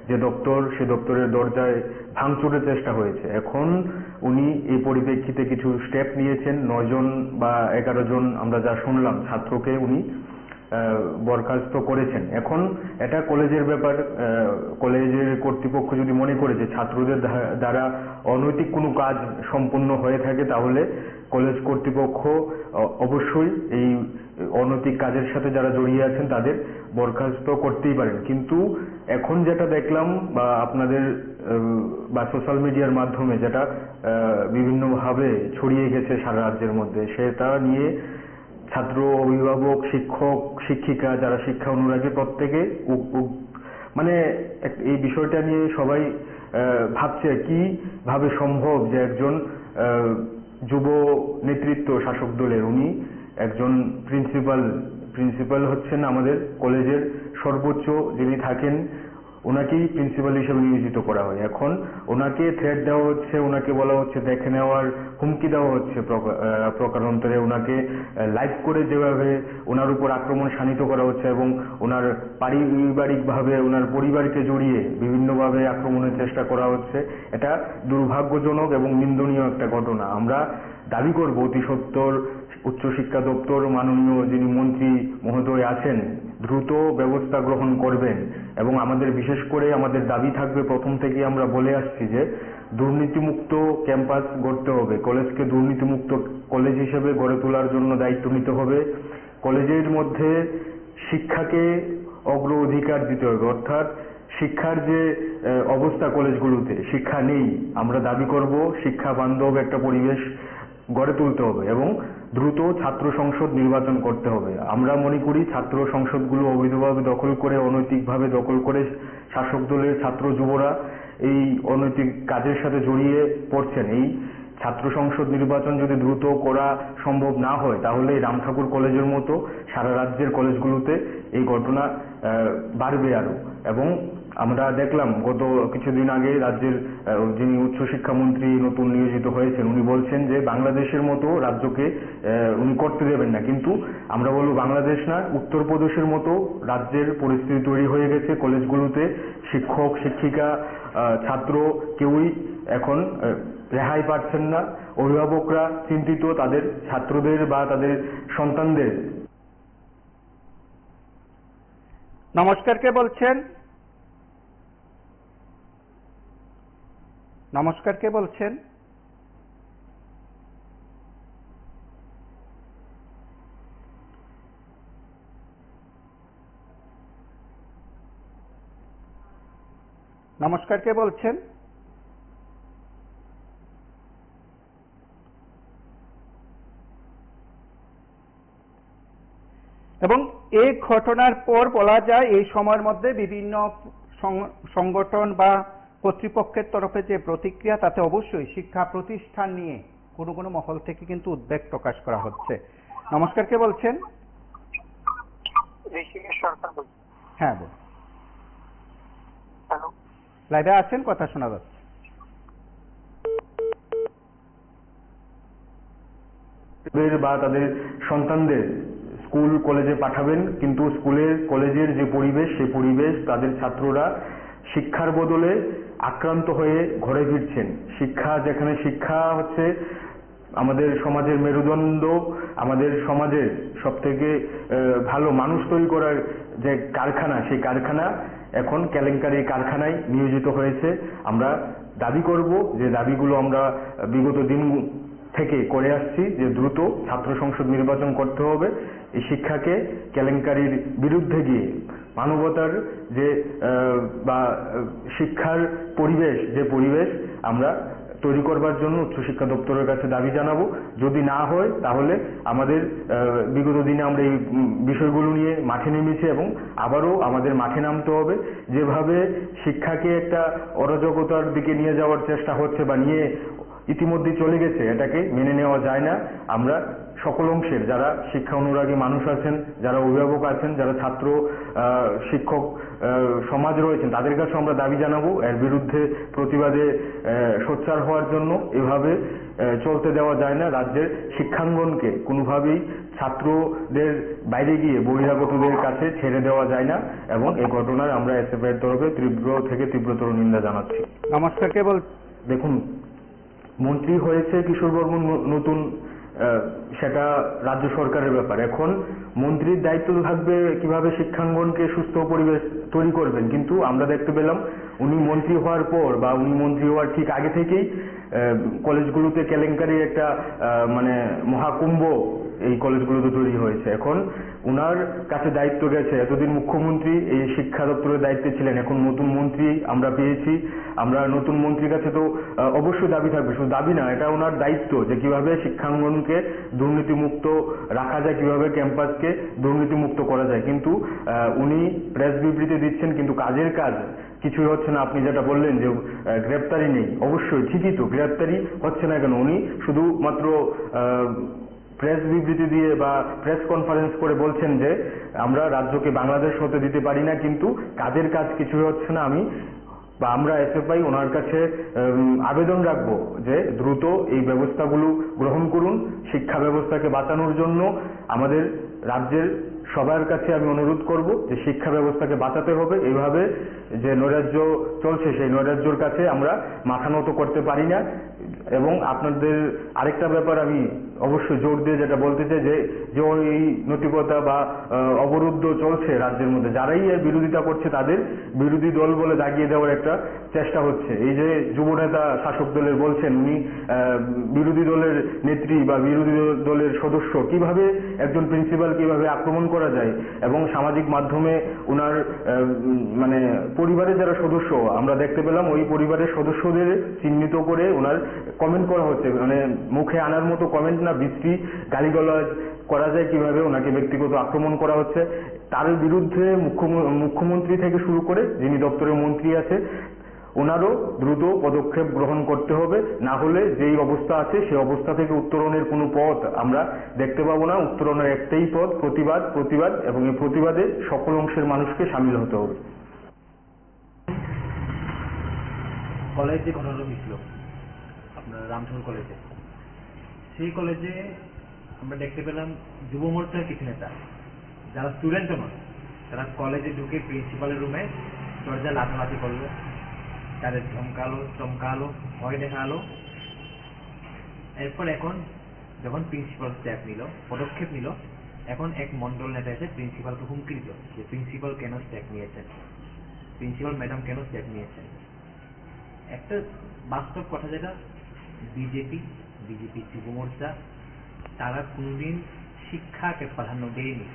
যে দপ্তর সে দপ্তরের দরজায় ভাঙচুরের চেষ্টা হয়েছে। এখন উনি এই পরিপ্রেক্ষিতে কিছু স্টেপ নিয়েছেন। 9 জন বা 11 জন আমরা যা শুনলাম ছাত্রকে উনি বরখাস্ত করেছেন। এখন এটা কলেজের ব্যাপার। কলেজের কর্তৃপক্ষ যদি মনে করে যে ছাত্রদের দ্বারা অনৈতিক কোনো কাজ সম্পন্ন হয়ে থাকে তাহলে কলেজ কর্তৃপক্ষ অবশ্যই এই অনৈতিক কাজের সাথে যারা জড়িয়ে আছেন তাদের বরখাস্ত করতেই পারেন। কিন্তু এখন যেটা দেখলাম বা আপনাদের বা সোশ্যাল মিডিয়ার মাধ্যমে যেটা বিভিন্নভাবে ছড়িয়ে গেছে সারা রাজ্যের মধ্যে, সেটা নিয়ে ছাত্র, অভিভাবক, শিক্ষক, শিক্ষিকা, যারা শিক্ষা অনুরাগী প্রত্যেকে মানে এই বিষয়টা নিয়ে সবাই ভাবছে কিভাবে সম্ভব যে একজন যুব নেতৃত্ব শাসক দলের উনি একজন প্রিন্সিপাল হচ্ছেন আমাদের কলেজের সর্বোচ্চ যিনি থাকেন, ওনাকেই প্রিন্সিপাল হিসেবে নিয়োজিত করা হয়। এখন ওনাকে থ্রেট দেওয়া হচ্ছে, ওনাকে বলা হচ্ছে দেখে নেওয়ার হুমকি দেওয়া হচ্ছে, প্রকারান্তরে ওনাকে লাইভ করে যেভাবে ওনার উপর আক্রমণ শানিত করা হচ্ছে এবং ওনার পারিবারিকভাবে ওনার পরিবারকে জড়িয়ে বিভিন্নভাবে আক্রমণের চেষ্টা করা হচ্ছে। এটা দুর্ভাগ্যজনক এবং নিন্দনীয় একটা ঘটনা। আমরা দাবি করব অতি সত্বর উচ্চশিক্ষা দপ্তর মাননীয় যিনি মন্ত্রী মহোদয় আছেন দ্রুত ব্যবস্থা গ্রহণ করবেন এবং আমাদের বিশেষ করে আমাদের দাবি থাকবে, প্রথম থেকে আমরা বলে আসছি যে দুর্নীতিমুক্ত ক্যাম্পাস গড়তে হবে, কলেজকে দুর্নীতিমুক্ত কলেজ হিসেবে গড়ে তোলার জন্য দায়িত্ব নিতে হবে। কলেজের মধ্যে শিক্ষাকে অগ্রাধিকার দিতে হবে, অর্থাৎ শিক্ষার যে অবস্থা কলেজগুলোতে শিক্ষা নেই, আমরা দাবি করব শিক্ষা বান্ধব একটা পরিবেশ গড়ে তুলতে হবে এবং দ্রুত ছাত্র সংসদ নির্বাচন করতে হবে। আমরা মনে করি ছাত্র সংসদগুলো অবৈধভাবে দখল করে, অনৈতিকভাবে দখল করে শাসক দলের ছাত্র যুবরা এই অনৈতিক কাজের সাথে জড়িয়ে পড়ছেন। এই ছাত্র সংসদ নির্বাচন যদি দ্রুত করা সম্ভব না হয় তাহলে রামঠাকুর কলেজের মতো সারা রাজ্যের কলেজগুলোতে এই ঘটনা বাড়বে আরো। এবং আমরা দেখলাম গত কিছুদিন আগে রাজ্যের যিনি উচ্চশিক্ষামন্ত্রী নতুন নিয়োজিত হয়েছেন উনি বলছেন যে বাংলাদেশের মতো রাজ্যকে উনি করতে দেবেন না। কিন্তু আমরা বলবো বাংলাদেশ না, উত্তরপ্রদেশের মতো রাজ্যের পরিস্থিতি তৈরি হয়ে গেছে। কলেজগুলোতে শিক্ষক, শিক্ষিকা, ছাত্র কেউই এখন রেহাই পাচ্ছেন না। অভিভাবকরা চিন্তিত তাদের ছাত্রদের বা তাদের সন্তানদের। নমস্কার, কে বলছেন? নমস্কার, কে বলছেন? নমস্কার, কে বলছেন? এবং এই ঘটনার পর বলা যায় এই সময়ের মধ্যে বিভিন্ন সংগঠন বা কর্তৃপক্ষের তরফে যে প্রতিক্রিয়া, তাতে অবশ্যই শিক্ষা প্রতিষ্ঠান নিয়ে কোনো কোনো মহল থেকে কিন্তু উদ্বেগ প্রকাশ করা হচ্ছে। নমস্কার, কে বলছেন? ঋষিকেশ সরকার বলছি। হ্যাঁ বল। হ্যালো, লাইভে আছেন, কথা শোনা যাচ্ছে। বা তাদের সন্তানদের স্কুল কলেজে পাঠাবেন, কিন্তু স্কুলের কলেজের যে পরিবেশ, সেই পরিবেশ তাদের ছাত্ররা শিক্ষার বদলে আক্রান্ত হয়ে ঘরে ফিরছেন। শিক্ষা, যেখানে শিক্ষা হচ্ছে আমাদের সমাজের মেরুদণ্ড, আমাদের সমাজের সব থেকে ভালো মানুষ তৈরি করার যে কারখানা, সেই কারখানা এখন কেলেঙ্কারি কারখানায় নিয়োজিত হয়েছে। আমরা দাবি করব যে দাবিগুলো আমরা বিগত দিন থেকে করে আসছি, যে দ্রুত ছাত্র সংসদ নির্বাচন করতে হবে। এই শিক্ষাকে কেলেঙ্কারির বিরুদ্ধে গিয়ে মানবতার যে বা শিক্ষার পরিবেশ, যে পরিবেশ আমরা তৈরি করবার জন্য উচ্চশিক্ষা দপ্তরের কাছে দাবি জানাবো। যদি না হয় তাহলে আমাদের বিগত দিনে আমরা এই বিষয়গুলো নিয়ে মাঠে নেমেছি এবং আবারও আমাদের মাঠে নামতে হবে। যেভাবে শিক্ষাকে একটা অরাজকতার দিকে নিয়ে যাওয়ার চেষ্টা হচ্ছে বা নিয়ে ইতিমধ্যে চলে গেছে, এটাকে মেনে নেওয়া যায় না। আমরা সকল অংশের যারা শিক্ষা অনুরাগী মানুষ আছেন, যারা অভিভাবক আছেন, যারা ছাত্র শিক্ষক সমাজ রয়েছেন, তাদের কাছে আমরা দাবি জানাবো এর বিরুদ্ধে প্রতিবাদে সোচ্চার হওয়ার জন্য। এভাবে চলতে দেওয়া যায় না। রাজ্যের শিক্ষাঙ্গনকে কোনোভাবেই ছাত্রদের বাইরে গিয়ে বহিরাগতদের কাছে ছেড়ে দেওয়া যায় না এবং এই ঘটনার আমরা এসএফআই এর তরফে তীব্র থেকে তীব্রতর নিন্দা জানাচ্ছি। নমস্কার, কে বল? দেখুন, মন্ত্রী হয়েছে কিশোর বর্মন নতুন, সেটা রাজ্য সরকারের ব্যাপার। এখন মন্ত্রীর দায়িত্ব থাকবে কিভাবে শিক্ষাঙ্গনকে সুস্থ পরিবেশ তৈরি করবেন, কিন্তু আমরা দেখতে পেলাম উনি মন্ত্রী হওয়ার পর বা উনি মন্ত্রী হওয়ার ঠিক আগে থেকেই কলেজগুলোতে কেলেঙ্কারির একটা মানে মহাকুম্ভ এই কলেজগুলোতে তৈরি হয়েছে। এখন উনার কাছে দায়িত্ব গেছে, এতদিন মুখ্যমন্ত্রী এই শিক্ষা দপ্তরের দায়িত্বে ছিলেন, এখন নতুন মন্ত্রী আমরা পেয়েছি। আমরা নতুন মন্ত্রীর কাছে তো অবশ্যই দাবি থাকবে, শুধু দাবি না, এটা ওনার দায়িত্ব যে কিভাবে শিক্ষাঙ্গনকে দুর্নীতিমুক্ত রাখা যায়, কিভাবে ক্যাম্পাসকে দুর্নীতিমুক্ত করা যায়। কিন্তু উনি প্রেস বিবৃতি দিচ্ছেন, কিন্তু কাজের কাজ কিছুই হচ্ছে না। আপনি যেটা বললেন যে গ্রেপ্তারি নেই, অবশ্যই ঠিকই তো, গ্রেপ্তারি হচ্ছে না কেন? উনি শুধুমাত্র প্রেস বিবৃতি দিয়ে বা প্রেস কনফারেন্স করে বলছেন যে আমরা রাজ্যকে বাংলাদেশ হতে দিতে পারি না, কিন্তু কাজের কাজ কিছুই হচ্ছে না। আমরা এসএফআই ওনার কাছে আবেদন রাখবো যে দ্রুত এই ব্যবস্থাগুলো গ্রহণ করুন শিক্ষা ব্যবস্থাকে বাঁচানোর জন্য। আমাদের রাজ্যের সবার কাছে আমি অনুরোধ করব যে শিক্ষা ব্যবস্থাকে বাঁচাতে হবে। এইভাবে যে নৈরাজ্য চলছে, সেই নৈরাজ্যর কাছে আমরা মাথা নত করতে পারি না। এবং আপনাদের আরেকটা ব্যাপার আমি অবশ্যই জোর দিয়ে যেটা বলতে চাই, যে এই নৈতিকতা বা অবরুদ্ধ চলছে রাজ্যের মধ্যে, যারাই এর বিরোধিতা করছে তাদের বিরোধী দল বলে দাগিয়ে দেওয়ার একটা চেষ্টা হচ্ছে। এই যে যুব নেতা শাসক দলের বলছেন, উনি বিরোধী দলের নেত্রী বা বিরোধী দলের সদস্য, কিভাবে একজন প্রিন্সিপাল কিভাবে আক্রমণ করা যায়, এবং সামাজিক মাধ্যমে উনার মানে পরিবারের যারা সদস্য আমরা দেখতে পেলাম, ওই পরিবারের সদস্যদের চিহ্নিত করে ওনার কমেন্ট করা হচ্ছে, মানে মুখে আনার মতো কমেন্ট না, বিশ্রী গালিগালাজ করা যায়, কিভাবে ওনাকে ব্যক্তিগত আক্রমণ করা হচ্ছে। তার বিরুদ্ধে মুখ্যমন্ত্রী থেকে শুরু করে যিনি দপ্তরের মন্ত্রী আছে, ওনারও দ্রুত পদক্ষেপ গ্রহণ করতে হবে। না হলে যেই অবস্থা আছে সেই অবস্থা থেকে উত্তরণের কোনো পথ আমরা দেখতে পাবো না। উত্তরণের একটাই পথ, প্রতিবাদ, প্রতিবাদ, এবং এই প্রতিবাদে সকল অংশের মানুষকে সামিল হতে হবে। কলেজ যে ঘটনাটা ঘটল আপনার রামচন্দ্র কলেজে, সেই কলেজে আমরা দেখতে পেলাম যুব মোর্চার কিছু নেতা, যারা স্টুডেন্টও নয়, তারা কলেজে ঢুকে প্রিন্সিপালের রুমে দরজা লাফালাফি করলো, তাদের ধমকালো, চমকালো, ভয় দেখালো। এরপর এখন যখন প্রিন্সিপাল পদক্ষেপ নিল, এখন এক মন্ডল নেতা এসে প্রিন্সিপালকে হুমকি দিল যে প্রিন্সিপাল কেন স্টেপ নিয়েছেন, প্রিন্সিপাল ম্যাডাম কেন স্টেপ নিয়েছেন। একটা বাস্তব কথা, যেটা বিজেপি যুব মোর্চা তারা কোনোদিন শিক্ষাকে প্রাধান্য দেয়নি।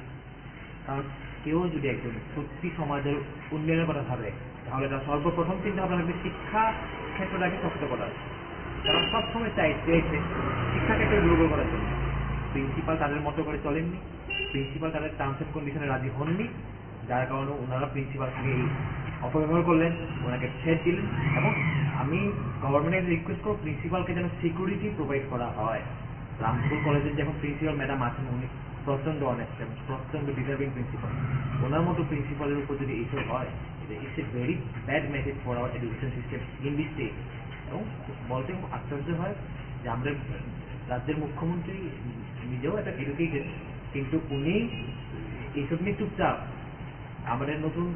কারণ কেউ যদি একজন সত্যি সমাজের উন্নয়নের কথা ভাবে, তাহলে তার সর্বপ্রথম চিন্তা ভাবনা থাকবে শিক্ষা ক্ষেত্রটাকে শক্ত করার। তারা সবসময় চেয়েছে শিক্ষা ক্ষেত্রে দুর্বল করার জন্য। প্রিন্সিপাল তাদের মতো করে চলেননি, প্রিন্সিপাল তাদের টার্মস এন্ড কন্ডিশনে রাজি হননি, যার কারণে ওনারা প্রিন্সিপালকে এই অপব্যবহার করলেন, ওনাকে ছেড়ে দিলেন। এবং আমি গভর্নমেন্টের রিকোয়েস্ট করব প্রিন্সিপালকে যেন সিকিউরিটি প্রোভাইড করা হয়। রামপুর কলেজের যখন প্রিন্সিপাল ম্যাডাম আছেন, উনি প্রচন্ড অনেস্ট এবং প্রচন্ড ডিজার্ভিং প্রিন্সিপাল। ওনার মতো প্রিন্সিপালের উপর যদি এইসব হয়, it's a very bad message for our education system in this state. এবং বলতে খুব আশ্চর্য হয় যে আমরা রাজ্যের মুখ্যমন্ত্রী নিজেও একটা এডুকেটেড, কিন্তু উনি এইসব নিয়ে চুপচাপ। আমাদের নতুন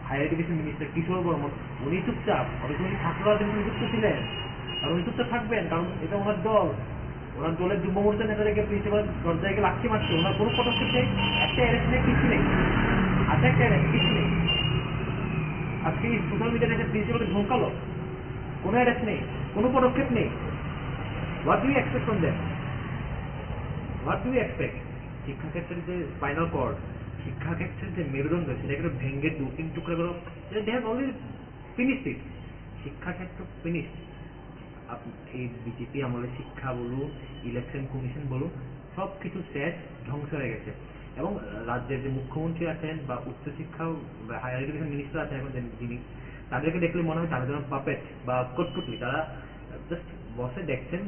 হায়ার এডুকেশন মিনিস্টার কিশোর বর্মন, উনি চুপচাপ, অথচ উনি ছাত্র রাজনীতি যুক্ত ছিলেন, আর উনি চুপচাপ থাকবেন কারণ এটা ওনার দল। ওনার দলের যুব মোর্চার নেতাদেরকে প্রিন্সিপাল দরজাকে লাঠি মারছে, ওনার কোনো পদক্ষেপ নেই, একটা অ্যারেস্ট নেই, কিছু নেই, আচ্ছা একটা অ্যারেস্ট কিছু নেই। আজকে সোশ্যাল মিডিয়াতে একটা প্রিন্সিপালকে ধমকালো, কোনো অ্যারেস্ট নেই, কোনো পদক্ষেপ নেই। What do you expect from them? What do you expect? শিক্ষাক্ষেত্রের যে স্পাইনাল কর্ড, শিক্ষাক্ষেত্রের যে মেরুদণ্ড, সেটাকে ভেঙ্গে দু তিন টুকরা করে they have already finished it. শিক্ষাক্ষেত্র ফিনিশড। এই বিজেপি আমলে শিক্ষা বলুন, ইলেকশন কমিশন বলুন, সব কিছু শেষ, ধ্বংস হয়ে গেছে। এবং রাজ্যের যে মুখ্যমন্ত্রী আছেন বা উচ্চশিক্ষা হায়ার এডুকেশন মিনিস্টার আছেন এখন যিনি, তাদেরকে দেখলে মনে হয় তাদের যেন পাপেট বা কঠপুতলি। তারা জাস্ট বসে দেখছেন,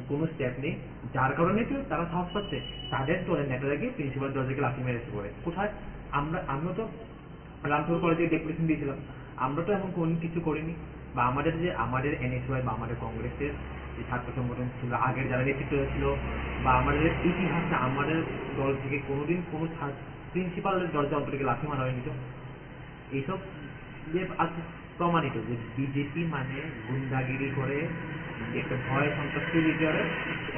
কোনো স্টেপ নেই, যার কারণে তো তারা সাহস পাচ্ছে তাদের দলের নেতাদেরকে প্রিন্সিপাল দরজাকে লাথি মেরেছে বলে। কোথায়? আমরা তো রামপুর কলেজে ডেপুটেশন দিয়েছিলাম, আমরা তো এমন কোনো কিছু করিনি। বা আমাদের এনএসওয়াই বা আমাদের কংগ্রেসের যে ছাত্র সংগঠন ছিল, আগের যারা নেতৃত্ব ছিল, বা আমাদের ইতিহাসে আমাদের দল থেকে কোনোদিন কোনো প্রিন্সিপালের দরজা অন্তরকে লাথি মারা হয়নি। তো এইসব যে আজ প্রমাণিত যে বিজেপি মানে গুন্ডাগিরি করে একটা ভয় সন্ত্রাস তৈরি করে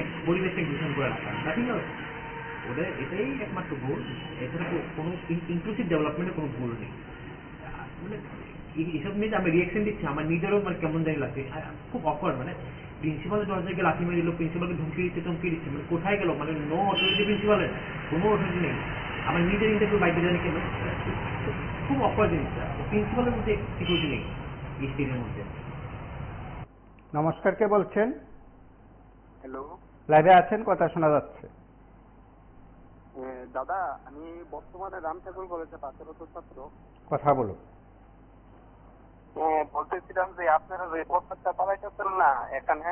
এক পরিবেশকে দূষণ করে রাখা, নাথিং এলস। ওদের এটাই একমাত্র ভুল, এছাড়া কোনো ইনক্লুসিভ ডেভেলপমেন্টের কোনো ভুল নেই। মানে এইসব নিয়ে আমি রিয়াকশন দিচ্ছি, আমার নিজেরও মানে কেমন জানি লাগছে, খুব অকওয়ার্ড। মানে প্রিন্সিপালের দরজাকে লাথি মেরে দিল, প্রিন্সিপালকে ধমকি দিচ্ছে, মানে কোথায় গেল? মানে নো অথরিটি প্রিন্সিপালের, কোনো অথরিটি নেই। আমার নিজের ইন্টারভিউ বাইরে জানি কেন, খুব অকওয়ার্ড জিনিসটা। প্রিন্সিপালের মধ্যে সিকিউরিটি নেই এই স্টেজের মধ্যে। নমস্কার, কে বলছেন? হ্যালো লাইভে আছেন, কথা শোনা যাচ্ছে। দাদা, আমি বর্তমানে রাম ঠাকুর কলেজে 5 বছর ছাত্র। কথা বলুন। বলতেছিলাম যে আপনারা যে প্রস্তাবটা চালাইতেছেন না এখানে,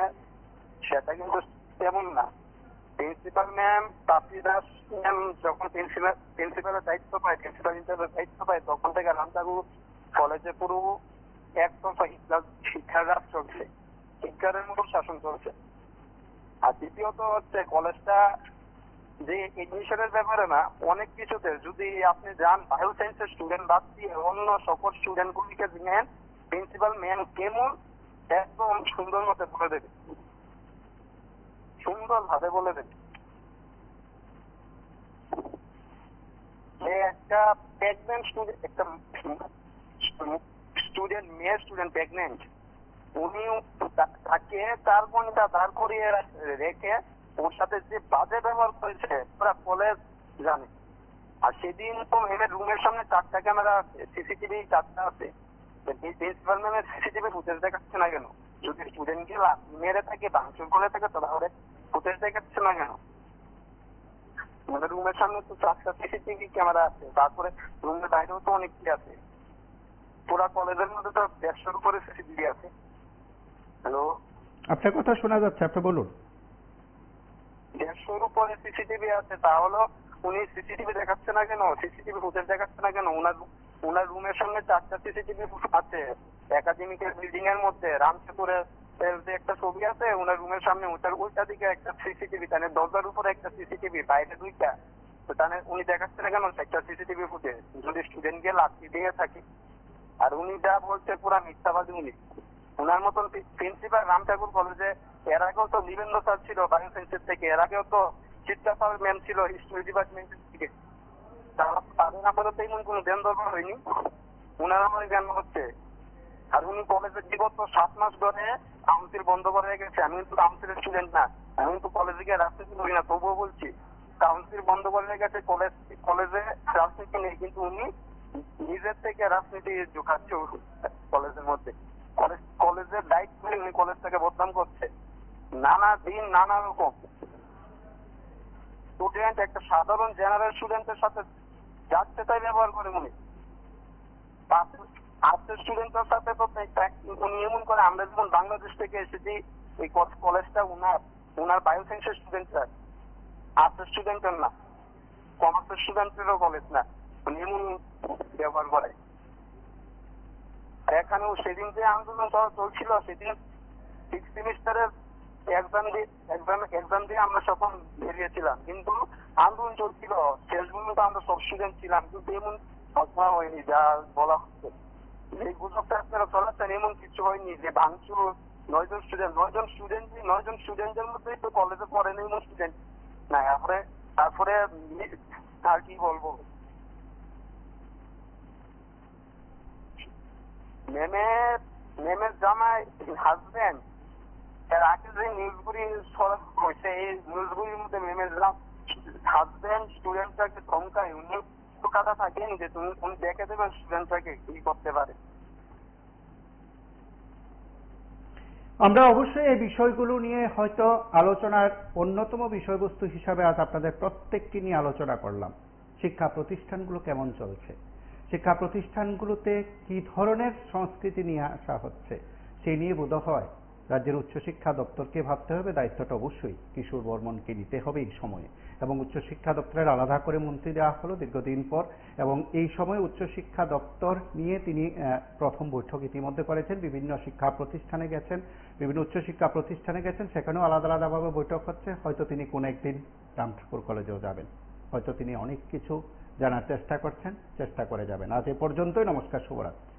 সেটা কিন্তু তেমন না। প্রিন্সিপাল ম্যাম তাপি দাস ম্যাম যখন প্রিন্সিপালের দায়িত্ব পায়, প্রিন্সিপাল ইনচার্জের দায়িত্ব পায়, তখন থেকে রাম ঠাকুর কলেজে পুরো একতরফা শিক্ষার রাজ চলছে, শিক্ষারের মতো শাসন চলছে। আর দ্বিতীয়ত হচ্ছে কলেজটা যে এডমিশনের ব্যাপারে না, অনেক কিছুতে যদি আপনি যান, বায়ো সায়েন্সের স্টুডেন্ট বাদ দিয়ে অন্য সকল স্টুডেন্ট গুলিকে নেন, প্রিন্সিপাল ম্যাম কেমন একদম সুন্দর মতো বলে দেবে, সুন্দর ভাবে বলে দেবে। একটা প্রেগনেন্ট স্টুডেন্ট, একটা স্টুডেন্ট, মেয়ে স্টুডেন্ট প্রেগনেন্ট, উনি তাকে 4 ঘন্টা দাঁড় করিয়ে রেখে ওর সাথে যে বাজে ব্যবহার করেছে পুরা কলেজ জানে। আর সেদিন তো ম্যামের রুমের সামনে 4টা ক্যামেরা আছে, সিসিটিভি 4টা আছে। প্রিন্সিপাল ম্যামের সিসিটিভি ফুটেজ দেখাচ্ছে না কেন? যদি স্টুডেন্টকে মেরে থাকে, ভাঙচুর করে থাকে, তাহলে ফুটেজ দেখাচ্ছে না কেন? আমাদের রুমের সামনে তো 4টা সিসিটিভি ক্যামেরা আছে, তারপরে রুমের বাইরেও তো অনেক কি আছে। পুরা কলেজের মধ্যে তো 150-এর উপরে সিসিটিভি আছে। হ্যালো, আপনার কথা শোনা যাচ্ছে, আপনি বলুন। 150-এর উপরে সিসিটিভি আছে, তাহলে উনি সিসিটিভি দেখাচ্ছে না কেন? সিসিটিভি ফুটেজ দেখাচ্ছে না কেন? ওনার রুমের সামনে 4টা সিসিটিভি আছে একাডেমিকের বিল্ডিং এর মধ্যে। রাম ঠাকুরের যে একটা ছবি আছে ওনার রুমের সামনে, ওটার উল্টা দিকে একটা সিসিটিভি, তাহলে দরজার উপরে একটা সিসিটিভি, বাইরে 2টা। তো তাহলে উনি দেখাচ্ছে না কেন একটা সিসিটিভি ফুটেজ? যদি স্টুডেন্টকে লাঠি দিয়ে থাকে, আর উনি যা বলছে পুরা মিথ্যাবাদী উনি। ওনার মতন প্রিন্সিপাল রাম ঠাকুর কলেজে এর আগেও তো নীলেন্দ্র স্যার ছিল বায়ো সায়েন্সের থেকে, এর আগেও তো চিত্রা স্যার ম্যাম ছিল হিস্ট্রি ডিপার্টমেন্টের থেকে। তাদের আমাদের তো এমন কোনো জ্ঞান দরকার হয়নি, ওনার আমার জ্ঞান হচ্ছে। আর উনি কলেজের বিগত 7 মাস ধরে কাউন্সিল বন্ধ করে রেখেছে। আমি কিন্তু কাউন্সিলের স্টুডেন্ট না, আমি কিন্তু কলেজে গিয়ে রাজনীতি করি না, তবুও বলছি কাউন্সিল বন্ধ করে রেখেছে। কলেজে রাজনীতি নেই, কিন্তু উনি নিজের থেকে রাজনীতি ঢুকাচ্ছে কলেজের মধ্যে। কলেজের দায়িত্ব উনি কলেজটাকে বদনাম করছে নানা দিন নানা রকম। স্টুডেন্ট, একটা সাধারণ জেনারেল স্টুডেন্টের সাথে যাচ্ছে তাই ব্যবহার করে উনি। আর্টসের স্টুডেন্টের সাথে তো উনি এমন করে, আমরা যখন বাংলাদেশ থেকে এসেছি এই কলেজটা উনার বায়োসায়েন্সের স্টুডেন্টরা, আর্টসের স্টুডেন্টের না, কমার্সের স্টুডেন্টেরও কলেজ না, উনি এমন ব্যবহার করে। এখানেও সেদিন যে আন্দোলন চলছিল, সেদিন 6 সেমিস্টারের এক্সাম দিয়ে আমরা সকল বেরিয়েছিলাম, কিন্তু আন্দোলন চলছিল, শেষ পর্যন্ত আমরা সব স্টুডেন্ট ছিলাম, কিন্তু এমন ঘটনা হয়নি যা বলা হচ্ছে। এই গুজবটা আপনারা চলাচ্ছেন, এমন কিছু হয়নি যে ভাঙচুর। 9 জন স্টুডেন্টের মধ্যেই তো কলেজে পড়েন এমন স্টুডেন্ট না। তারপরে আর কি বলবো, মেমের জামাই হাজবেন্ড, এর আগে যে নিউজগুলি হয়েছে, এই নিউজগুলির মধ্যে মেমের হাজবেন্ড স্টুডেন্টটাকে ধমকায়, উনি তো কথা থাকেন যে উনি দেখে দেবেন স্টুডেন্টটাকে কি করতে পারে। আমরা অবশ্যই এই বিষয়গুলো নিয়ে হয়তো আলোচনার অন্যতম বিষয়বস্তু হিসাবে আজ আপনাদের প্রত্যেকটি নিয়ে আলোচনা করলাম। শিক্ষা প্রতিষ্ঠানগুলো কেমন চলছে, শিক্ষা প্রতিষ্ঠানগুলোতে কি ধরনের সংস্কৃতি নিয়ে আসা হচ্ছে, সেই নিয়ে বোধহয় রাজ্যের উচ্চশিক্ষা দপ্তরকে ভাবতে হবে। দায়িত্বটা অবশ্যই কিশোর বর্মনকে নিতে হবে এই সময়ে, এবং উচ্চশিক্ষা দপ্তরের আলাদা করে মন্ত্রী দেওয়া হলো দীর্ঘদিন পর, এবং এই সময় উচ্চশিক্ষা দপ্তর নিয়ে তিনি প্রথম বৈঠক ইতিমধ্যে করেছেন। বিভিন্ন শিক্ষা প্রতিষ্ঠানে গেছেন, বিভিন্ন উচ্চশিক্ষা প্রতিষ্ঠানে গেছেন, সেখানেও আলাদা আলাদাভাবে বৈঠক হচ্ছে। হয়তো তিনি কোন একদিন রামঠাকুর কলেজেও যাবেন, হয়তো তিনি অনেক কিছু জানার চেষ্টা করছেন, চেষ্টা করে যাবেন। আজ এ পর্যন্তই। নমস্কার, শুভরাত্রি।